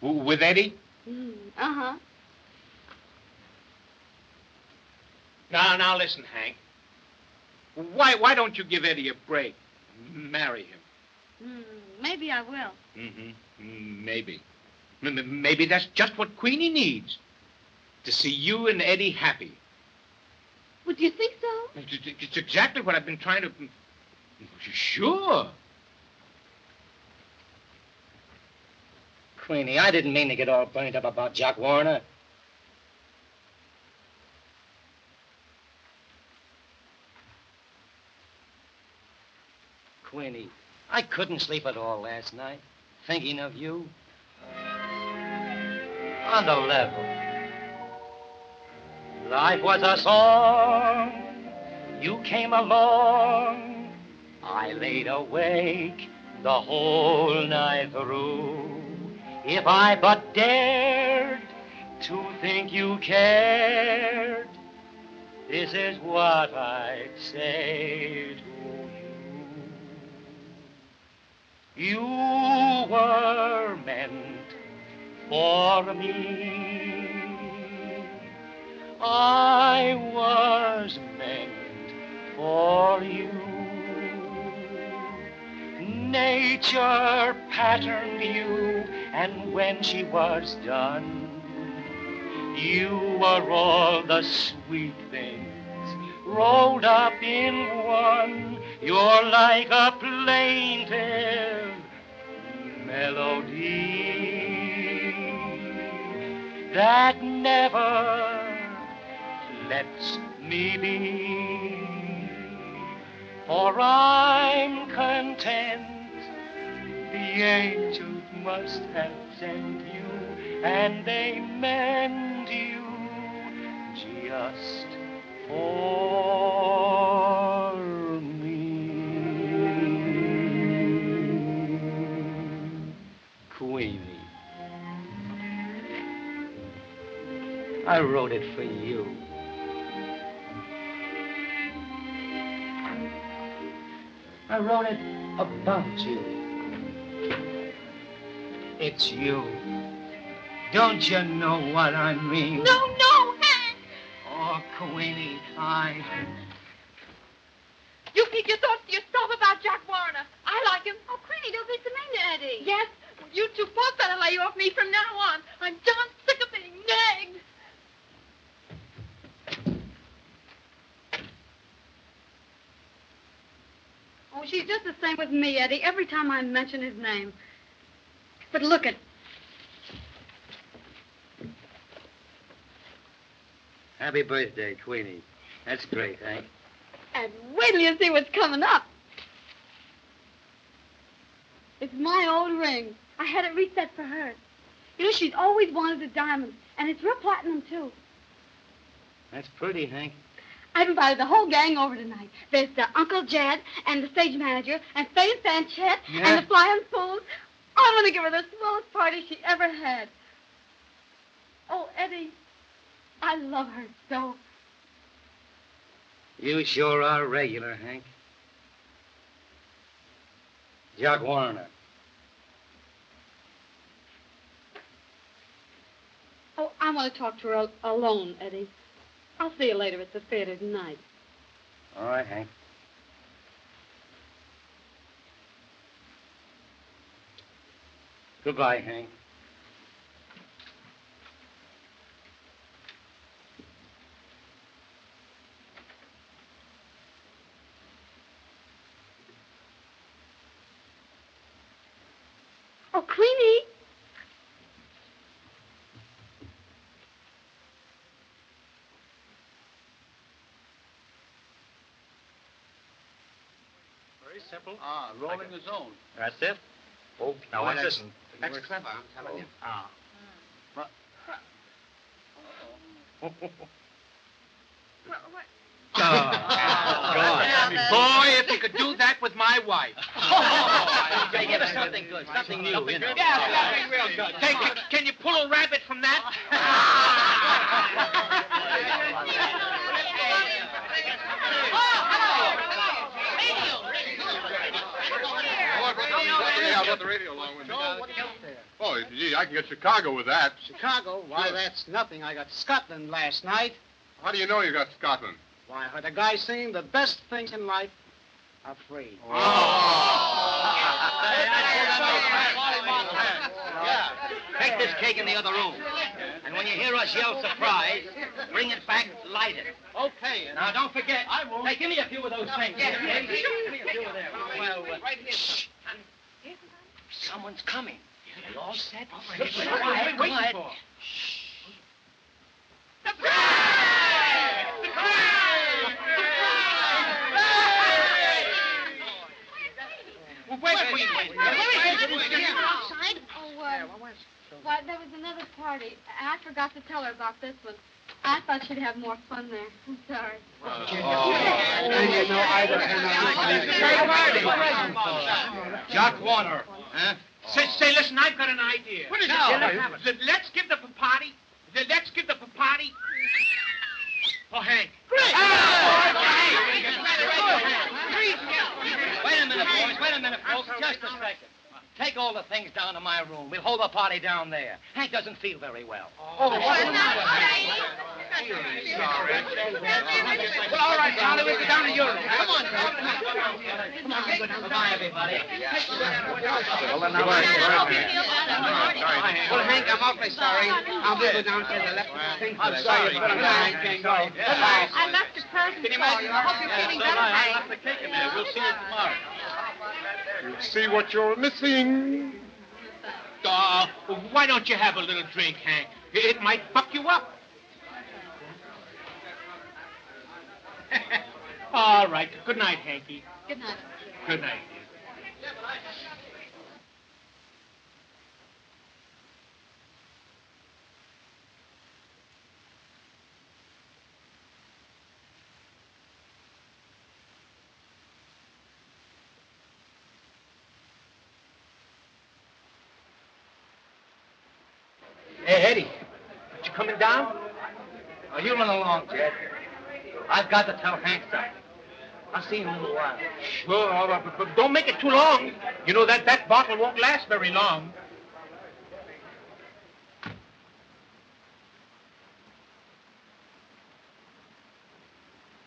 With Eddie? Uh-huh. Now listen, Hank. Why don't you give Eddie a break? Marry him. Maybe I will. Maybe. Maybe that's just what Queenie needs. To see you and Eddie happy. Well, do you think so? It's exactly what I've been trying to... Sure. Queenie, I didn't mean to get all burnt up about Jock Warner. Queenie, I couldn't sleep at all last night, thinking of you. On the level. Life was a song. You came along. I laid awake the whole night through. If I but dared to think you cared, this is what I'd say to you. You were meant for me. I was meant for you. Nature patterned you, and when she was done, you were all the sweet things rolled up in one. You're like a plaintive melody that never lets me be. For I'm content the angels must have sent you, and they meant you just for me. Queenie, I wrote it for you. I wrote it about you. It's you. Don't you know what I mean? No, Hank! Oh, Queenie, You keep your thoughts to yourself about Jack Warner. I like him. Oh, Queenie, don't be so mean to Eddie. Yes, you two both better lay off me from now on. I'm darn sick of being nagged. Oh, she's just the same with me, Eddie, every time I mention his name. But look at... Happy birthday, Queenie. That's great, Hank. And wait till you see what's coming up. It's my old ring. I had it reset for her. You know, she's always wanted a diamond, and it's real platinum, too. That's pretty, Hank. I've invited the whole gang over tonight. There's Uncle Jed and the stage manager and Faye Sanchez and the Flying Fools. I'm going to give her the swellest party she ever had. Oh, Eddie, I love her so. You sure are regular, Hank. Jock Warner. Oh, I want to talk to her alone, Eddie. I'll see you later at the theater tonight. All right, Hank. Goodbye, Hank. Oh, Queenie. Very simple. Rolling the zone. That's it? Oh, now watch this. That's clever, I'm telling you. Boy, if you could do that with my my wife. Say, give us something good, something new, you know. Yeah, something real good. Say, can you pull a rabbit from that? I brought the radio along with me. Oh, gee, I can get Chicago with that. Chicago? Why, Sure. that's nothing. I got Scotland last night. How do you know you got Scotland? Why, I heard a guy saying the best things in life are free. Yeah. Take this cake in the other room. And when you hear us yell surprise, bring it back, light it. Okay. Now, don't forget. I won't. Hey, give me a few of those things. Yeah. Give me a few of them. Well, shh. Someone's coming. Are you all set? Quiet, quiet. Wait. Outside? Why, there was another party. I forgot to tell her about this one. I thought she'd have more fun there. I'm sorry. Jock Warner. Huh? Say, listen, I've got an idea. What is it? Let's give the party. Let's give the party. Oh, Hank. Great! Wait a minute, boys. Wait a minute, folks. Just a second. Take all the things down to my room. We'll hold the party down there. Hank doesn't feel very well. Well, all right, Charlie, we'll go down to your room. Come on, Goodbye, everybody. Well, Hank, I'm awfully sorry. I'll be downstairs. I left the thing. I'm sorry. I can't go. I left a present for you. I hope you're feeling better, Hank. I left the cake in there. We'll see you tomorrow. You see what you're missing? Why don't you have a little drink, Hank? It might fuck you up. All right. Good night, Hanky. Good night. Good night. Hey, Eddie, aren't you coming down? Oh, you run along, Jed. I've got to tell Hank something. I'll see you in a little while. Sure, but don't make it too long. You know that bottle won't last very long.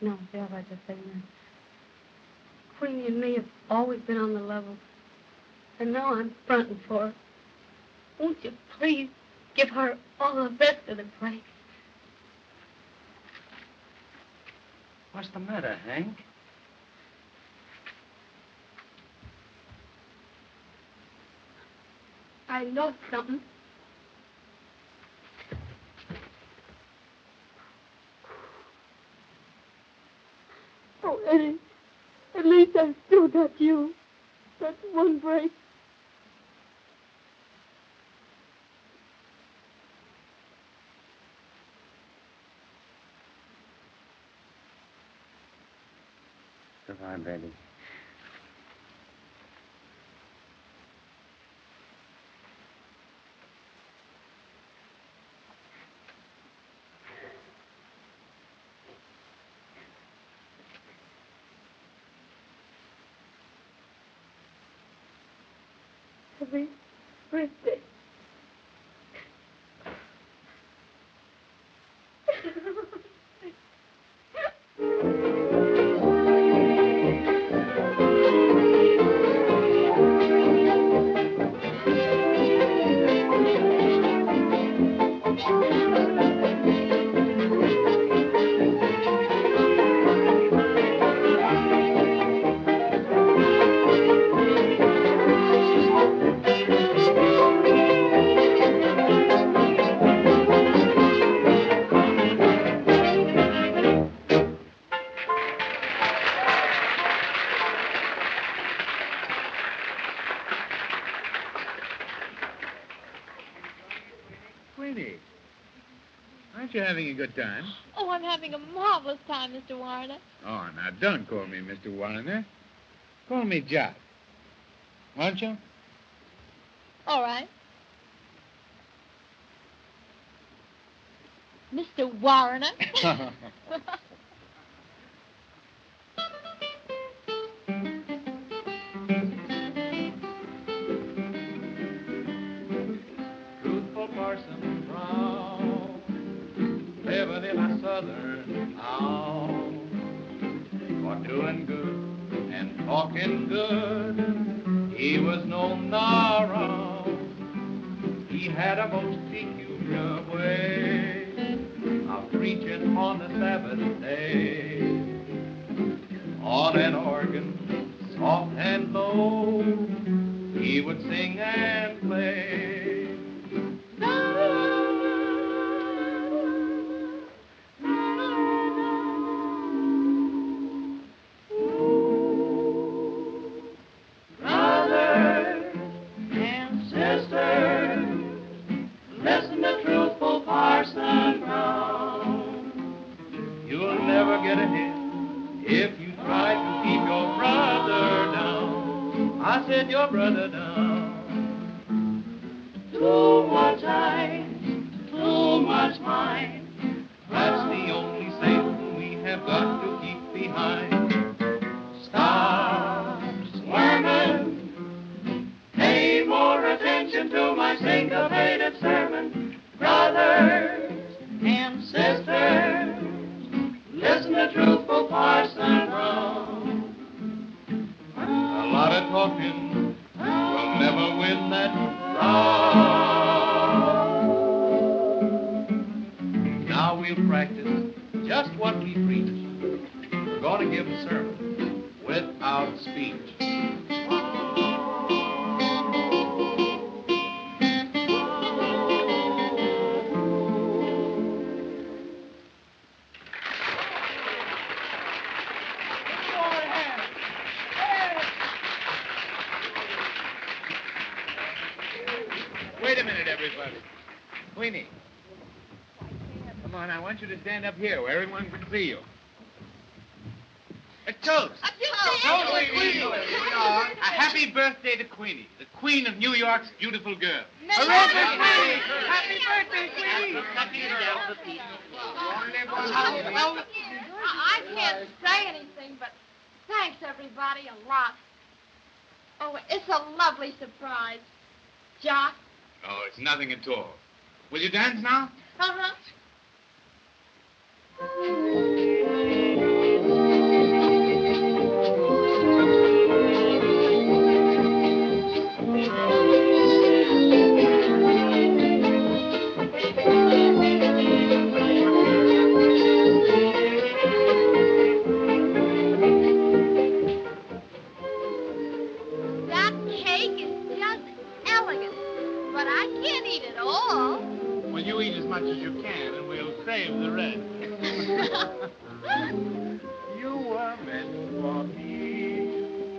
No, Bill, I just say no. Queenie and me have always been on the level. And now I'm fronting for her. Won't you please give her all the best of the praise? What's the matter, Hank? I know something. Oh, Eddie, at least I've still got you. That's one break. Goodbye, baby. Happy birthday. Queenie, aren't you having a good time? Oh, I'm having a marvelous time, Mr. Warner. Oh, now don't call me Mr. Warner. Call me Jock. Won't you? All right. Mr. Warner. Truthful Parson Brown, living in a southern town, for doing good and talking good, he was known around. He had a most peculiar way of preaching on the Sabbath day, on an organ, soft and low, he would sing and play. Brothers and sisters, listen to truthful Parson Brown. You'll never get ahead if you try to keep your brother down. I said your brother down. Too much I, too much mine. That's the only Satan we have got to keep behind. Stop squirming. Pay more attention to my syncopated sermon. Brothers and sisters, listen to truthful Parson Brown. A lot of talking will never win that round. Now we'll practice just what we preach. We're going to give a sermon without speech. Wait a minute, everybody. Queenie. Come on, I want you to stand up here where everyone can see you. A toast. Toast, Queenie. A happy birthday to Queenie, the queen of New York's beautiful girls. Hooray for Queenie! Happy birthday, Queenie! Well, I can't say anything, but thanks, everybody, a lot. Oh, it's a lovely surprise. Jock? Oh, it's nothing at all. Will you dance now? Uh-huh. That cake is just elegant, but I can't eat it all. Well, you eat as much as you can, and we'll save the rest. You were meant for me.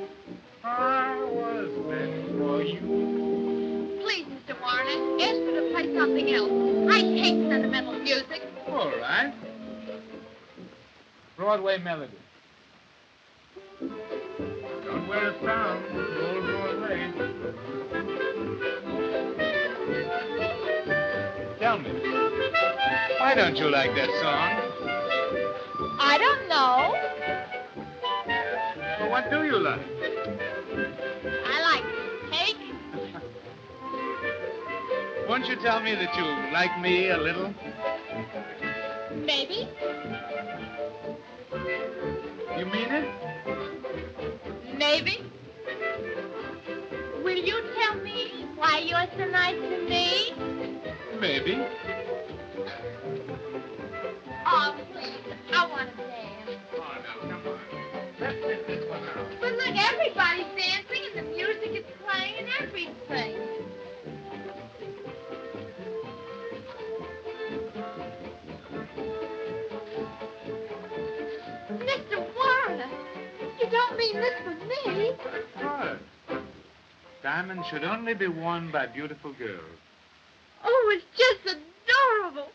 I was meant for you. Please, Mr. Warner, ask her to play something else. I hate sentimental music. All right. Broadway Melody. Don't wear a frown, old Broadway. Tell me, why don't you like that song? I don't know. Well, what do you like? I like cake. Won't you tell me that you like me a little? Maybe. You mean it? Maybe. Will you tell me why you're so nice to me? Maybe. Oh, please. I want to dance. Oh, no, come on. Let's sit this one out. But look, everybody's dancing and the music is playing and everything. Mr. Warner, you don't mean this for me? Of course. Diamonds should only be worn by beautiful girls. Oh, it's just adorable.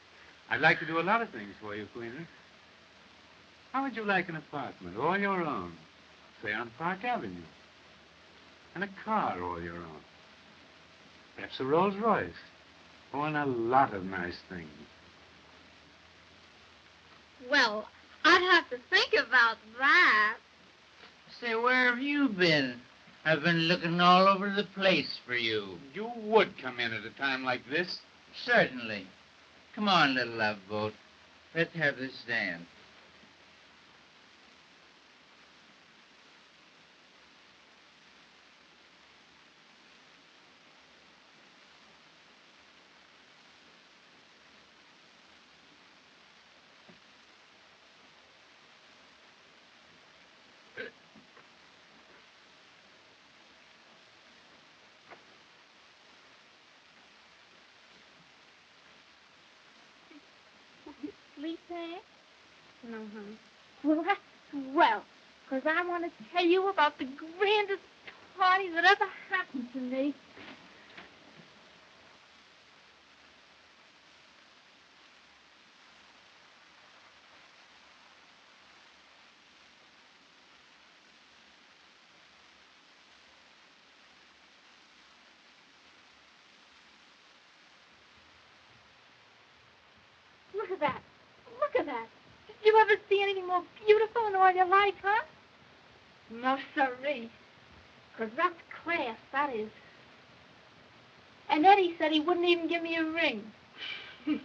I'd like to do a lot of things for you, Queenie. How would you like an apartment all your own, say on Park Avenue? And a car all your own. Perhaps a Rolls Royce. Oh, and a lot of nice things. Well, I'd have to think about that. Say, where have you been? I've been looking all over the place for you. You would come in at a time like this. Certainly. Come on, little love boat. Let's have this dance. Sleep, Hank? No, honey. Well, that's swell, 'cause I want to tell you about the grandest party that ever happened to me. Look at that. Look at that. Did you ever see anything more beautiful in all your life, huh? No, sirree. 'Cause that's class, that is. And Eddie said he wouldn't even give me a ring. What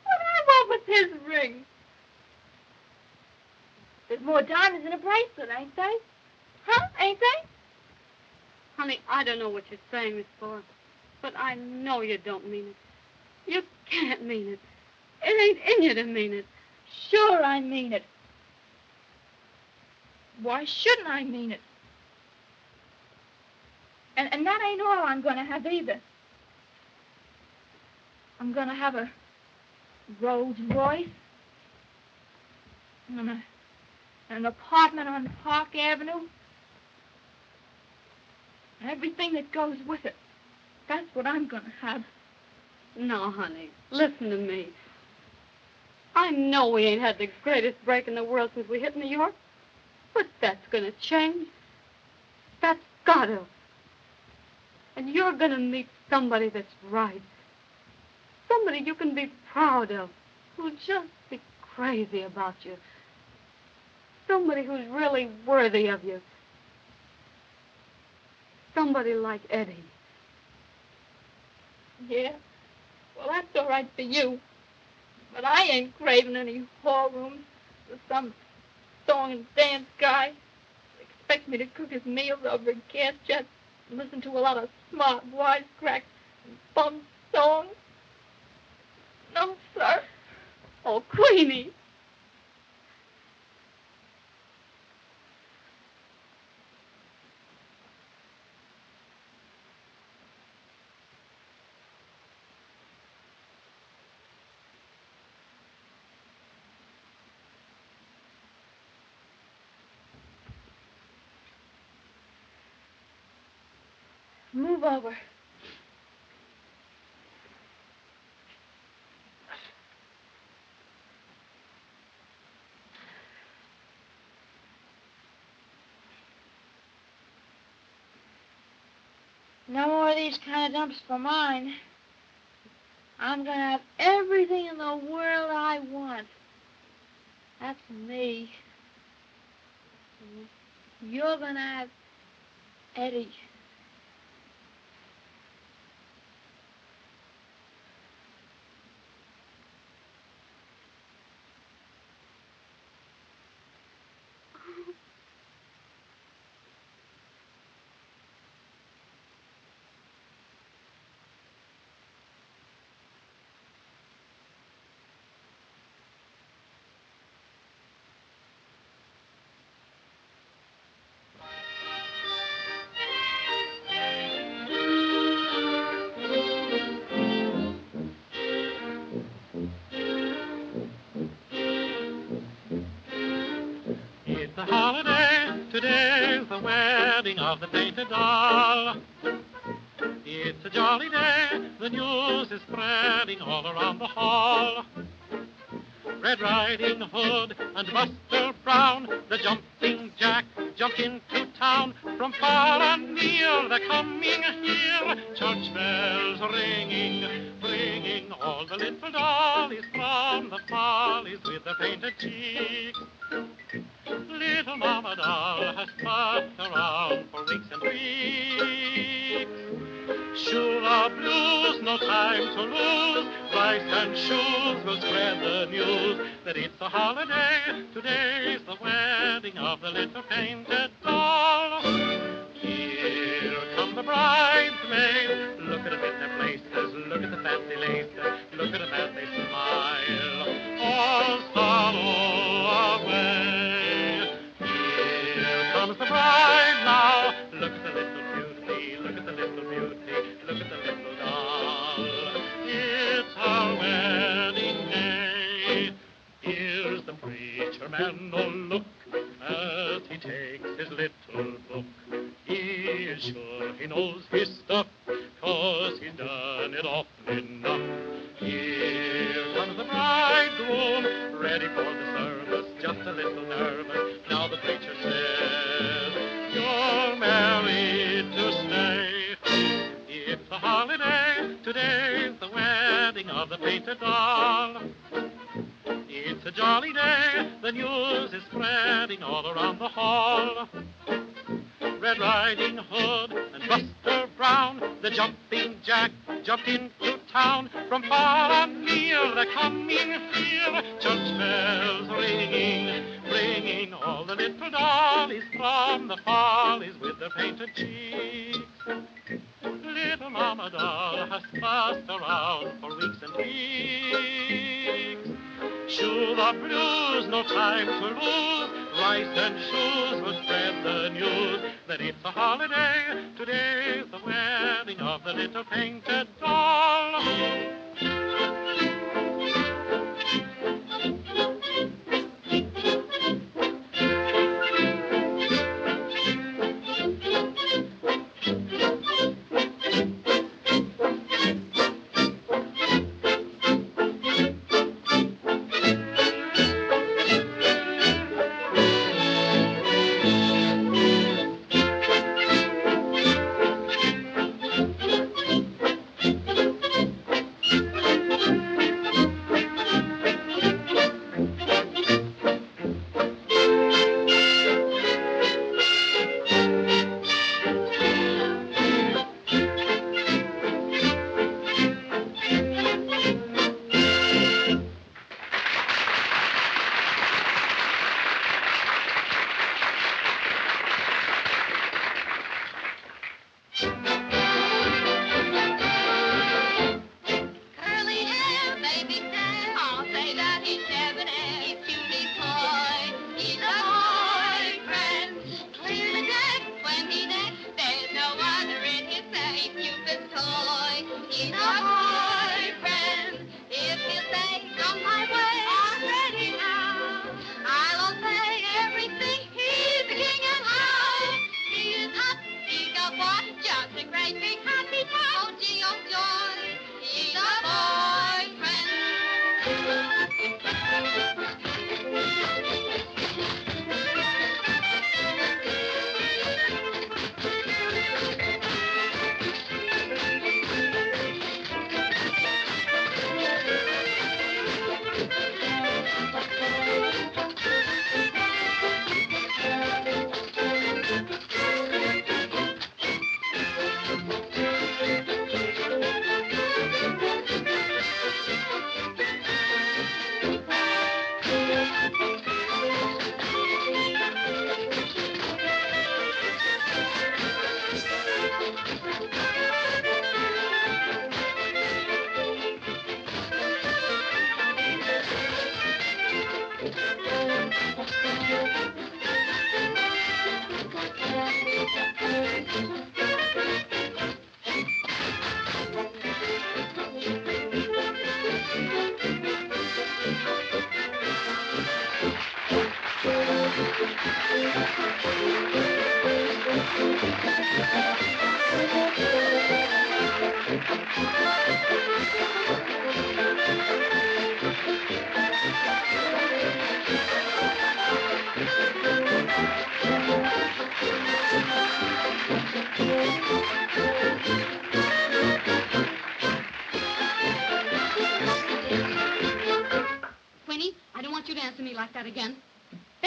I want with his ring? There's more diamonds in a bracelet, ain't they? Huh? Ain't they? Honey, I don't know what you're saying this for, but I know you don't mean it. You can't mean it. It ain't in you to mean it. Sure I mean it. Why shouldn't I mean it? And that ain't all I'm going to have either. I'm going to have a Rolls Royce and an apartment on Park Avenue. And everything that goes with it. That's what I'm going to have. No, honey, listen to me. I know we ain't had the greatest break in the world since we hit New York, but that's going to change. That's got to. And you're going to meet somebody that's right. Somebody you can be proud of, who'll just be crazy about you. Somebody who's really worthy of you. Somebody like Eddie. Yeah? Well, that's all right for you. But I ain't craving any hall rooms with some song and dance guy who expects me to cook his meals over a gas jet and listen to a lot of smart wisecracks and bum songs. No, sir. Oh, Queenie. Move over. No more of these kind of dumps for mine. I'm going to have everything in the world I want. That's me. You're going to have Eddie. It's a holiday, today's the wedding of the painted doll. It's a jolly day, the news is spreading all around the hall. Red Riding Hood and Buster Brown, the jumping jack, jumped into town. From far and near they're coming here. Church bells ringing, bringing all the little dollies from the follies with the painted cheeks. Little Mama Doll has fussed around for weeks and weeks. Shoe the blues, no time to lose. Rice and shoes will spread the news that it's a holiday. Today's the wedding of the little painted doll. Here come the bridesmaids. Look at them in their places. Look at the fancy laces. Look at them as they smile. All sorrow away. Here comes the bride now. Look at the little beauty. Look at the little beauty. Look at the little doll. It's our wedding day. Here's the preacher man. Oh, look as he takes his little book. He is sure he knows his stuff, 'cause he's done it often enough. Here comes the bridegroom, ready for the service, just a little nervous. Now the preacher says, you're married to stay. It's a holiday, today's the wedding of the painted doll. It's a jolly day, the news is spreading all around the hall. Red Riding Hood and Buster Brown, the jumping jack jumped into town. From far and near they're coming here. Church bells ringing, bringing all the little dollies from the follies with their painted cheeks. Little Mama Doll has fussed around for weeks and weeks. Shoe the blues, no time to lose. Rice and shoes will spread the news that it's a holiday. Today's the wedding of the little painted doll.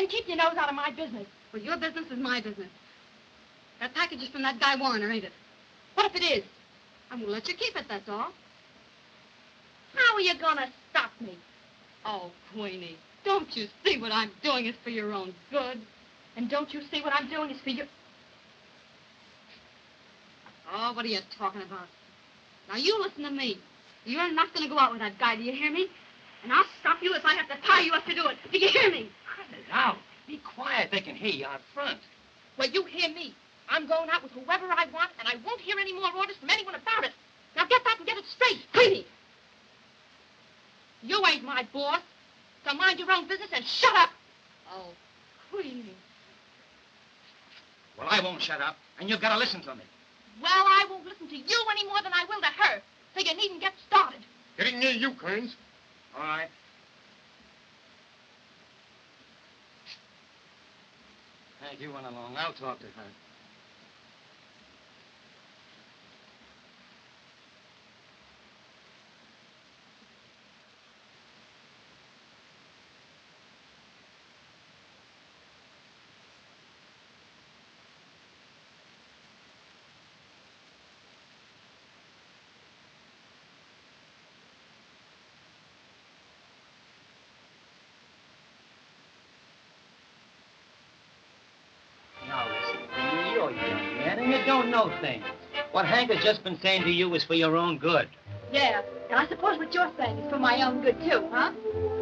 Then keep your nose out of my business. Well, your business is my business. That package is from that guy Warner, ain't it? What if it is? I'm gonna let you keep it, that's all. How are you gonna stop me? Oh, Queenie, don't you see what I'm doing is for your own good? And don't you see what I'm doing is for you? Oh, what are you talking about? Now, you listen to me. You're not going to go out with that guy, do you hear me? And I'll stop you if I have to tie you up to do it. Do you hear me? Cut it out. Be quiet. They can hear you out front. Well, you hear me. I'm going out with whoever I want, and I won't hear any more orders from anyone about it. Now get that and get it straight. Queenie! You ain't my boss, so mind your own business and shut up. Oh, Queenie. Well, I won't shut up, and you've got to listen to me. Well, I won't listen to you any more than I will to her, so you needn't get started. Getting near you, Kearns. All right. Hank, you run along. I'll talk to her. Now listen, you're a young man and you don't know things. What Hank has just been saying to you is for your own good. Yeah, and I suppose what you're saying is for my own good, too, huh?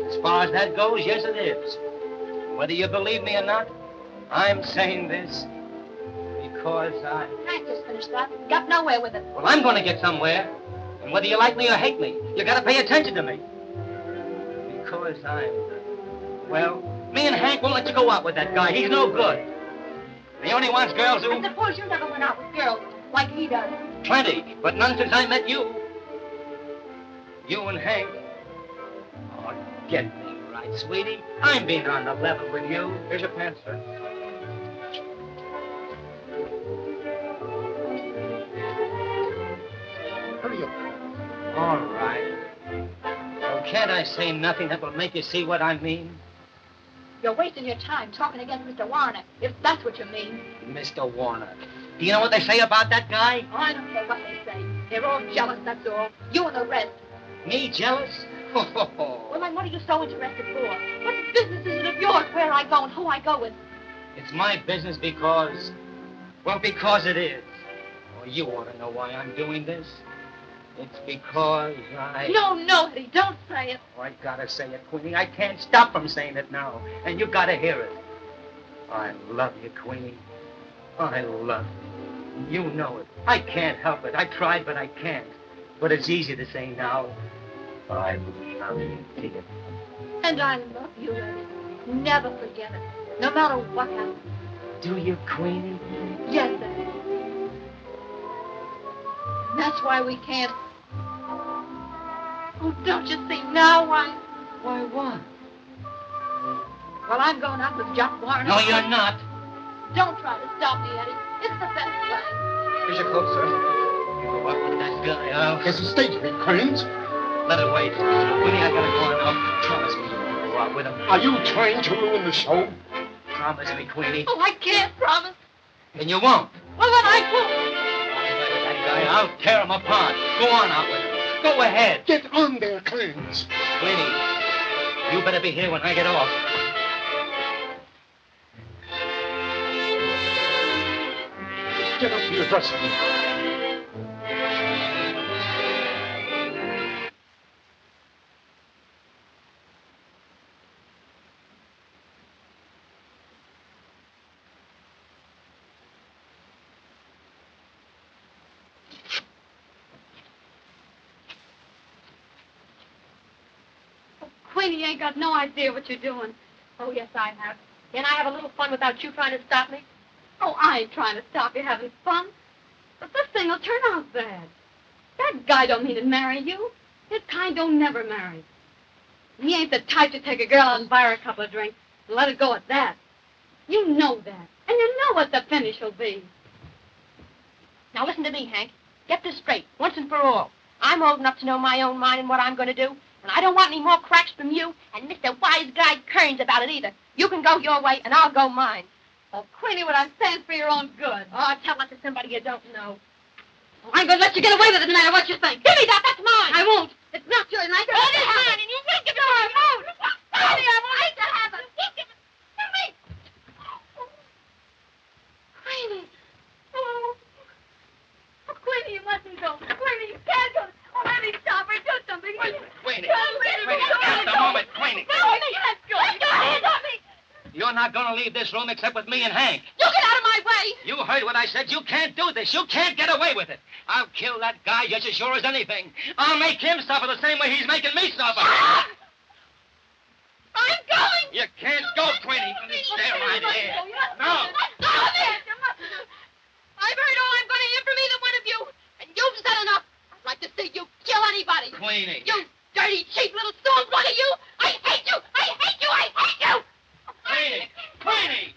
As far as that goes, yes, it is. Whether you believe me or not, I'm saying this because Hank just finished that. Got nowhere with it. Well, I'm going to get somewhere. And whether you like me or hate me, you got to pay attention to me. Because well, me and Hank won't let you go out with that guy. He's no good. He only wants girls who... I suppose you never went out with girls like he does. Plenty, but none since I met you. You and Hank. Oh, get me right, sweetie. I'm being on the level with you. Here's your pants, sir. Hurry up. All right. Well, can't I say nothing that will make you see what I mean? You're wasting your time talking against Mr. Warner, if that's what you mean. Mr. Warner. Do you know what they say about that guy? Oh, I don't care what they say. They're all jealous, that's all. You and the rest. Me jealous? Well, then what are you so interested for? What business is it of yours where I go and who I go with? It's my business because... Well, because it is. Oh, you ought to know why I'm doing this. It's because I... No, Eddie, don't say it. Oh, I gotta say it, Queenie. I can't stop from saying it now. And you gotta hear it. I love you, Queenie. I love you. You know it. I can't help it. I tried, but I can't. But it's easy to say now. I love you, dear. And I love you, Eddie. Never forget it. No matter what happens. Do you, Queenie? Yes, Eddie. That's why we can't... Oh, don't you see now why... Why what? Well, I'm going out with Jock Warner. No, you're not. Don't try to stop me, Eddie. It's the best way. Here's your coat, sir. Go up with that guy, huh? There's a stage meet, Kearns. Let it wait. Queenie, I gotta go on now. Promise me you won't go out with him. Are you trying to ruin the show? Promise me, Queenie. Oh, I can't promise. Then you won't. Well, then I won't. That guy, I'll tear him apart. Go on out with him. Go ahead. Get on there, Kearns. Queenie, you better be here when I get off. Get up to your dressing room. Queenie, you ain't got no idea what you're doing. Oh, yes, I have. Can I have a little fun without you trying to stop me? Oh, I ain't trying to stop you having fun. But this thing will turn out bad. That guy don't mean to marry you. His kind don't never marry. He ain't the type to take a girl out and buy her a couple of drinks and let it go at that. You know that. And you know what the finish will be. Now, listen to me, Hank. Get this straight, once and for all. I'm old enough to know my own mind and what I'm going to do, And I don't want any more cracks from you and Mr. Wise Guy Kearns about it either. You can go your way, and I'll go mine. Oh, Queenie, what I'm saying's for your own good. Oh, tell that to somebody you don't know. Oh, I'm going to let you get away with it no matter what you think. Give me that. That's mine. I won't. It's not yours, and I Oh, it is mine, and you can't give it to me. No. Queenie, I won't let you have it. You give it to me. Queenie. Oh, Queenie, you mustn't go. Queenie, you can't go. Oh, let me stop her. Do something. Queenie. Queenie, Just a moment, Queenie. No, let's go. Let your hands off me. You're not going to leave this room except with me and Hank. You get out of my way. You heard what I said. You can't do this. You can't get away with it. I'll kill that guy just as sure as anything. I'll make him suffer the same way he's making me suffer. I'm going. You can't go, Queenie. Stay right here. No. Stop it. I've heard all I'm going to hear from either one of you, and you've said enough. I'd like to see you kill anybody. Queenie. You dirty, cheap little stone one of you. I hate you. I hate you. I hate you. Queenie. Queenie.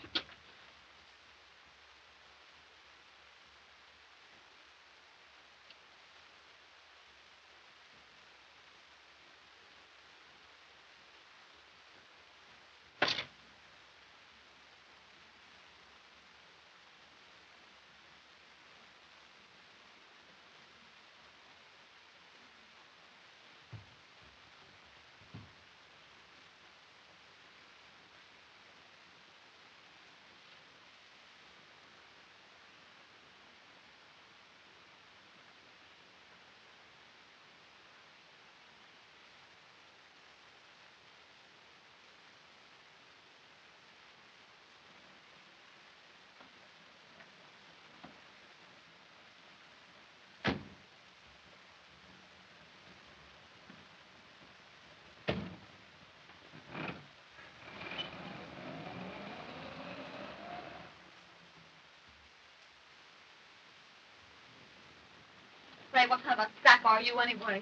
Say, what kind of a sap are you anyway?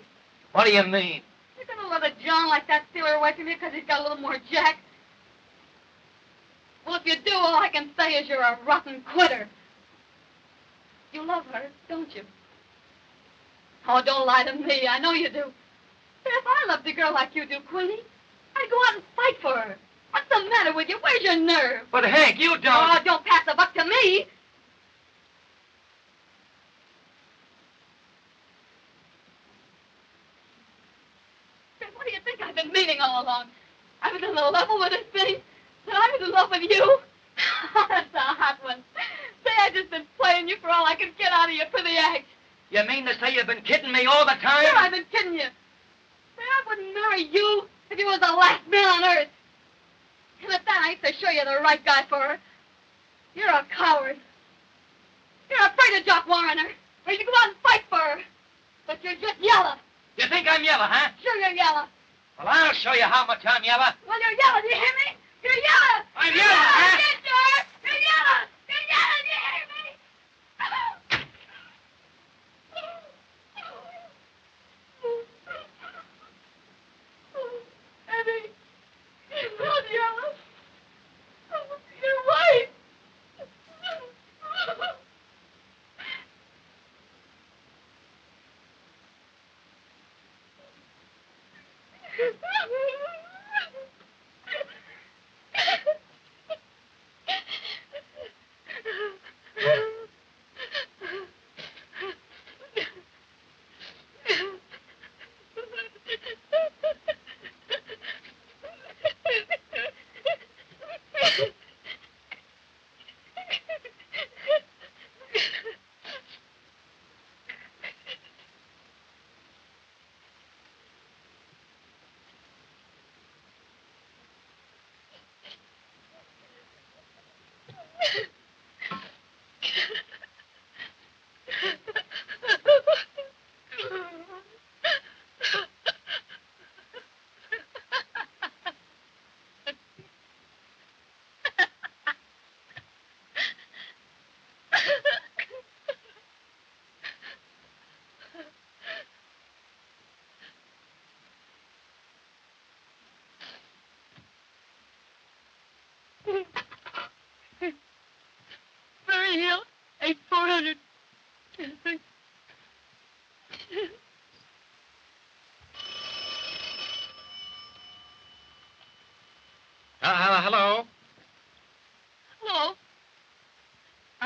What do you mean? You're going to let a John like that steal her away from you because he's got a little more jack? Well, if you do, all I can say is you're a rotten quitter. You love her, don't you? Oh, don't lie to me. I know you do. If I loved a girl like you do, Queenie, I'd go out and fight for her. What's the matter with you? Where's your nerve? But, Hank, you don't... Oh, don't pass the buck to me. What do you think I've been meaning all along? I was on the level with this thing, and I was in love with you. That's a hot one. Say, I just been playing you for all I could get out of you for the act. You mean to say you've been kidding me all the time? Sure, I've been kidding you. Say, I wouldn't marry you if you was the last man on earth. And at that, I ain't so sure you're the right guy for her. You're a coward. You're afraid of Jock Warrener. Or you can go out and fight for her. But you're just yellow. You think I'm yellow, huh? Sure, you're yellow. Well, I'll show you how much I'm yellow. Well, you're yellow. Do you hear me? You're yellow. I'm You're yellow, huh? Yes, you are. You're yellow. You're yellow. Do you hear me? Eddie, you're not yellow. You're white. Very Hill, 8400.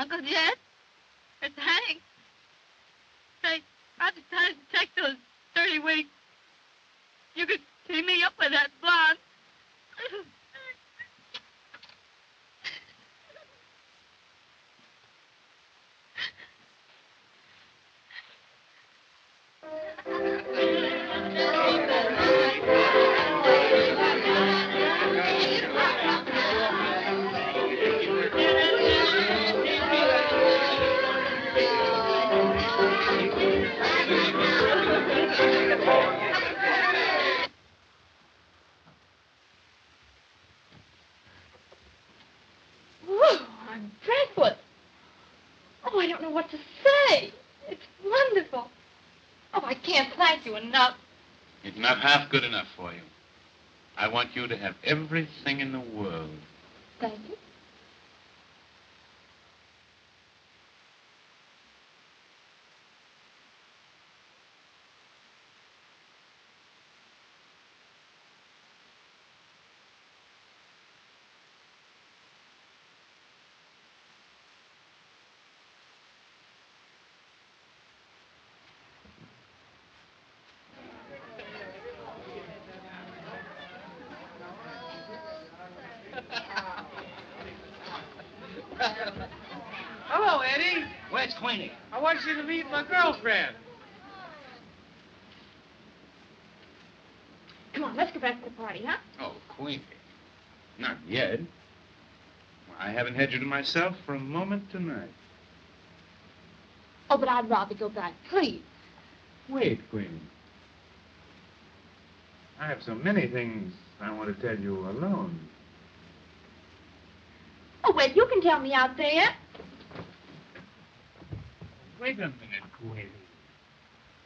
Uncle Jed? It's Hank. Say, I decided to take those 30 weeks. You could see me up with that blonde. Whew, I'm breathless. Oh, I don't know what to say. It's wonderful. Oh, I can't thank you enough. It's not half good enough for you. I want you to have everything in the world. Thank you. Hello, Eddie. Where's Queenie? I want you to meet my girlfriend. Come on, let's go back to the party, huh? Oh, Queenie. Not yet. I haven't had you to myself for a moment tonight. Oh, but I'd rather go back, please. Wait, Queenie. I have so many things I want to tell you alone. Oh, well, you can tell me out there. Wait a minute, Queenie.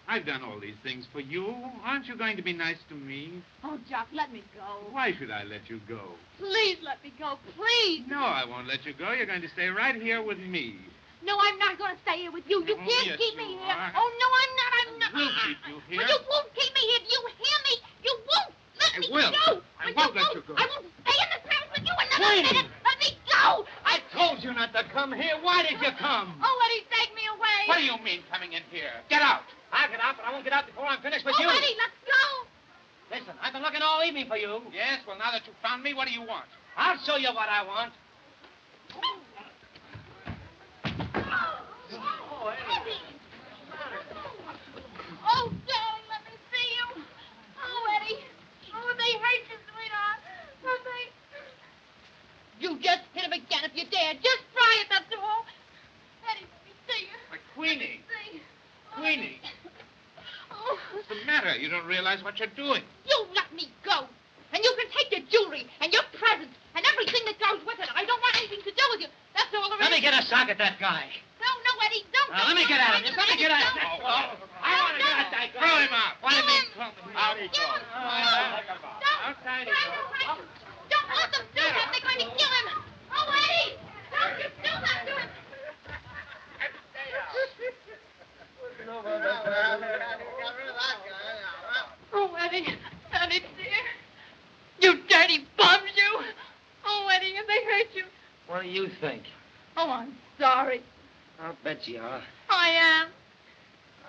I've done all these things for you. Aren't you going to be nice to me? Oh, Jock, let me go. Why should I let you go? Please let me go, please. No, I won't let you go. You're going to stay right here with me. No, I'm not going to stay here with you. You Oh, can't yes, keep me you here. are. Oh, no, I'm not. I'm not. We'll keep you here. Well, you won't keep me here. Do you hear me? You won't let me will. go. I won't let you go. I won't stay in this house with you another Queenie! minute. Let me go. I told you not to come here. Why did you come? Oh, Eddie, take me away. What do you mean coming in here? Get out. I'll get out, but I won't get out before I'm finished with Oh, you. Eddie, let's go. Listen, I've been looking all evening for you. Yes, well, now that you found me, what do you want? I'll show you what I want. Oh, darling, let me see you. Oh, Eddie. Oh, they hate you, sweetheart. Don't they? You just hit him again if you dare. Just try it, that's all. Eddie, let me see you. My Queenie. See. Queenie. Oh. What's the matter? You don't realize what you're doing. You let me go. And you can take your jewelry and your presents and everything that goes with it. I don't want anything to do with you. That's all there is. Let me get a sock at that guy. No, no, Eddie, don't. Let me get at him. Just let me get at him. Don't. I want to get at that guy. Throw him out. What do you mean, throw him? Out he goes. Outside he goes. Don't let them do that. They're going to kill him. Oh, Eddie, don't you do that to him. Oh, Eddie, Eddie, dear. You dirty bums, you. Oh, Eddie, have they hurt you? What do you think? Oh, I'm sorry. I'll bet you are. I am.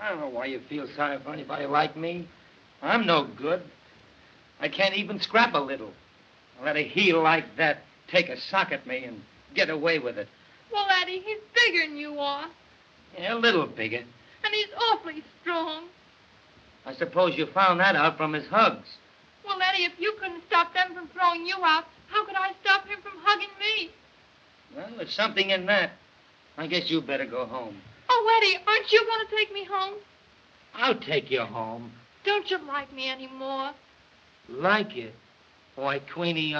I don't know why you feel sorry for anybody like me. I'm no good. I can't even scrap a little. I let a heel like that take a sock at me and get away with it. Well, Eddie, he's bigger than you are. Yeah, a little bigger. And he's awfully strong. I suppose you found that out from his hugs. Well, Eddie, if you couldn't stop them from throwing you out, how could I stop him from hugging me? Well, there's something in that. I guess you better go home. Oh, Eddie, aren't you going to take me home? I'll take you home. Don't you like me anymore? Like it? Why, Queenie,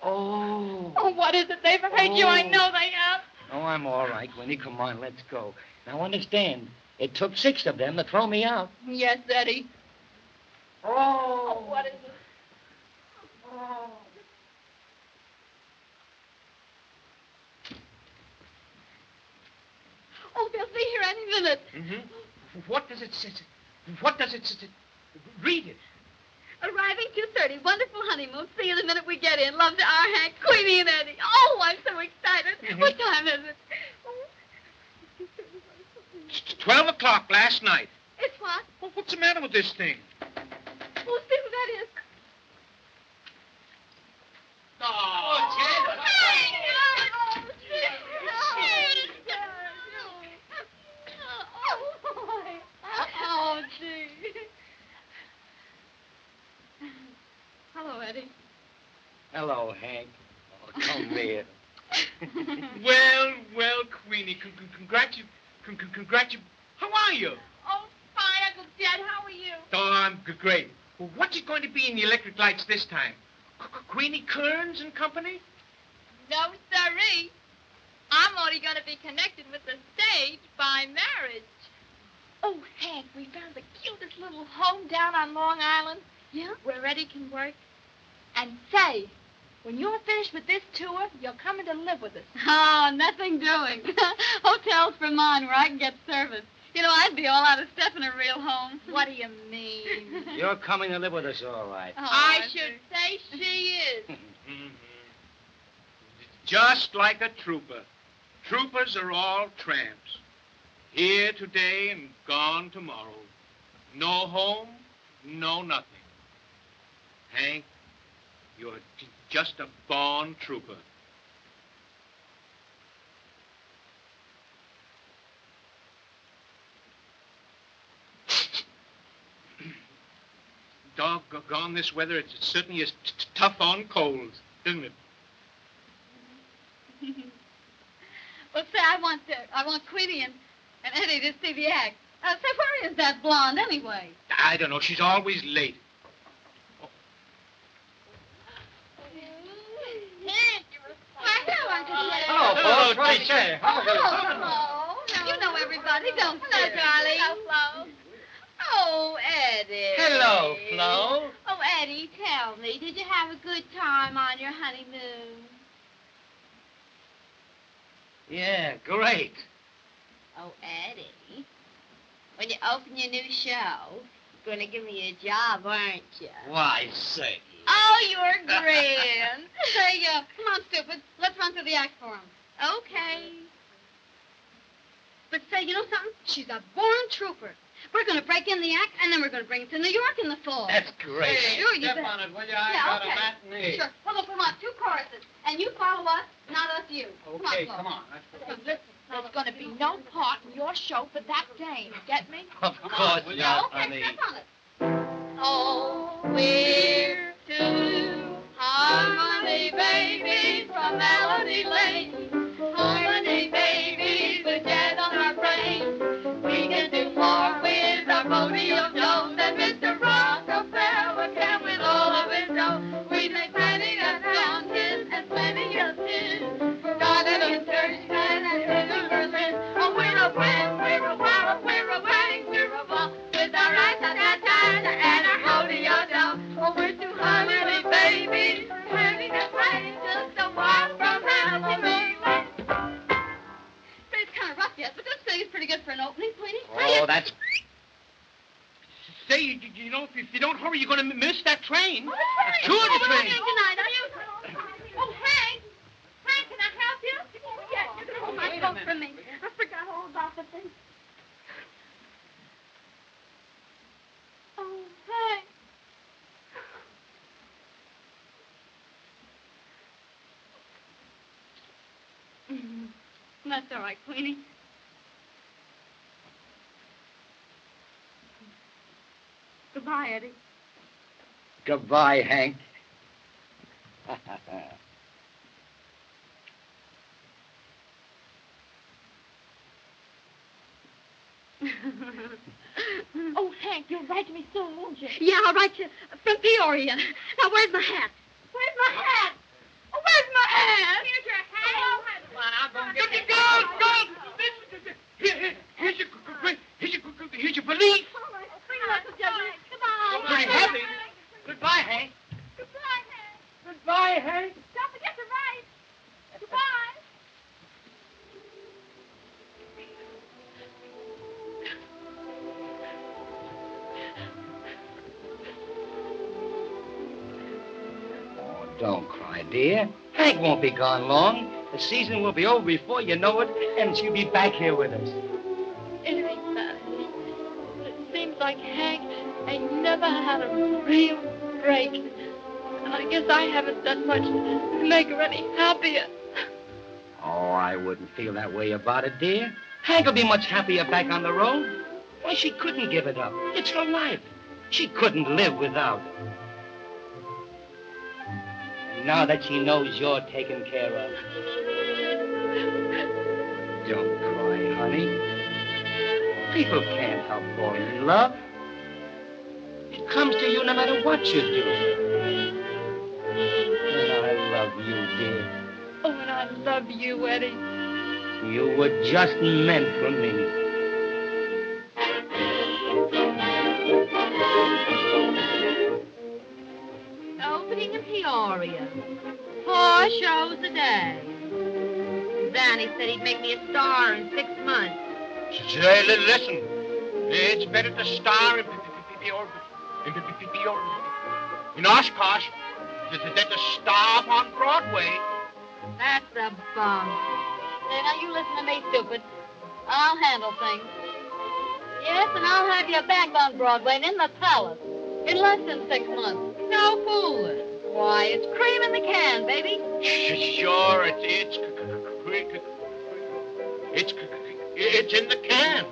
Oh, what is it? They've hurt you. I know they have. Oh, I'm all right, Queenie. Come on, let's go. Now, understand, it took 6 of them to throw me out. Yes, Eddie. Oh, what is it? Oh, they'll be here any minute. Mm-hmm. What does it say? What does it say? Read it. Arriving 2:30. Wonderful honeymoon. See you the minute we get in. Love to our Hank, Queenie, and Eddie. Oh, I'm so excited. Mm-hmm. What time is it? o'clock last night. It's what? Well, what's the matter with this thing? Oh, see who that is. Oh, Jen. Oh, gee. Hello, Eddie. Hello, Hank. Oh, come here. Well, Queenie, how are you? Oh, fine, Uncle Jed. How are you? Oh, I'm great. Well, what's it going to be in the electric lights this time? Queenie Kearns and company? No, sirree. I'm only going to be connected with the stage by marriage. Oh, Hank, we found the cutest little home down on Long Island. Yeah? Where Eddie can work. And say, when you're finished with this tour, you're coming to live with us. Oh, nothing doing. Hotel's for mine where I can get service. You know, I'd be all out of step in a real home. What do you mean? You're coming to live with us, all right. Oh, I should say she is. Just like a trooper. Troopers are all tramps. Here today and gone tomorrow. No home, no nothing. Hank, you're just a born trooper. Doggone this weather, it certainly is tough on colds, isn't it? Well, say, I want Queenie and Eddie to see the act. Say, where is that blonde anyway? I don't know. She's always late. Hello, folks. What do you say? Hello. You know everybody, don't you? Hello, darling. Hello, Flo. Oh, Eddie. Hello, Flo. Oh, Eddie, tell me, did you have a good time on your honeymoon? Yeah, great. Oh, Eddie, when you open your new show, you're going to give me a job, aren't you? Why, say. Oh, you're grand. Say, come on, stupid. Let's run through the act for him. Okay. But say, you know something? She's a born trooper. We're going to break in the act, and then we're going to bring it to New York in the fall. That's great. Sure, you Step bet. on it, will you? I got okay. a matinee. Sure. Well, look, we want 2 choruses, and you follow us, not us you. Okay, Come come on. on. Hey, listen, there's going to be no part in your show for that dame. Get me? Of course not, Okay, honey. step on it. Oh, we're two harmony babies from Melody Lane. Harmony babies with jazz on our brain. We can do more with our podium dough than Mr. Rockefeller can with all of his dough. We make plenty of content and plenty of tin. Started in church and in Berlin. Oh, we're a wham, we're a wow, we're a wang, we're a ball. With our rat-tat-tat-tat and our hodeo dough. Oh, we're two harmony babies, having a play just a walk from Hamilton. It's kind of rough yet, but this thing is pretty good for an opening, Queenie. Oh, that's... Say, you know, if you don't hurry, you're going to miss that train. Sure, the train. Tonight, oh, Hank. Hank, can I help you? Yes, you can hold my coat for me. I forgot all about the thing. Oh, Hank. That's all right, Queenie. Goodbye, Eddie. Goodbye, Hank. Oh, Hank, you'll write to me soon, won't you? Yeah, I'll write you from Peoria. Now, where's my hat? Where's my hat? Oh, where's my hat? Here's your hat. Oh, Come on, I'll go get it. Here's your valise. Goodbye. Pretty heavy. Goodbye, Hank. Goodbye, Hank. Goodbye, Hank. Don't forget to write. Goodbye. Oh, don't cry, dear. Hank won't be gone long. The season will be over before you know it, and she'll be back here with us. It ain't that. like Hank ain't never had a real break. And I guess I haven't done much to make her any happier. Oh, I wouldn't feel that way about it, dear. Hank will be much happier back on the road. Why, she couldn't give it up. It's her life. She couldn't live without it. And now that she knows you're taken care of. Don't cry, honey. People can't help falling in love. It comes to you no matter what you do. And I love you, dear. Oh, and I love you, Eddie. You were just meant for me. Opening of the Oreo. 4 shows a day. Danny said he'd make me a star in 6 months. Say, listen. It's better to star in Oshkosh than to star up on Broadway. That's a bum. Hey, now you listen to me, stupid. I'll handle things. Yes, and I'll have you back on Broadway and in the Palace in less than 6 months. No fooling. Why, it's cream in the can, baby. Sure, it's in the can.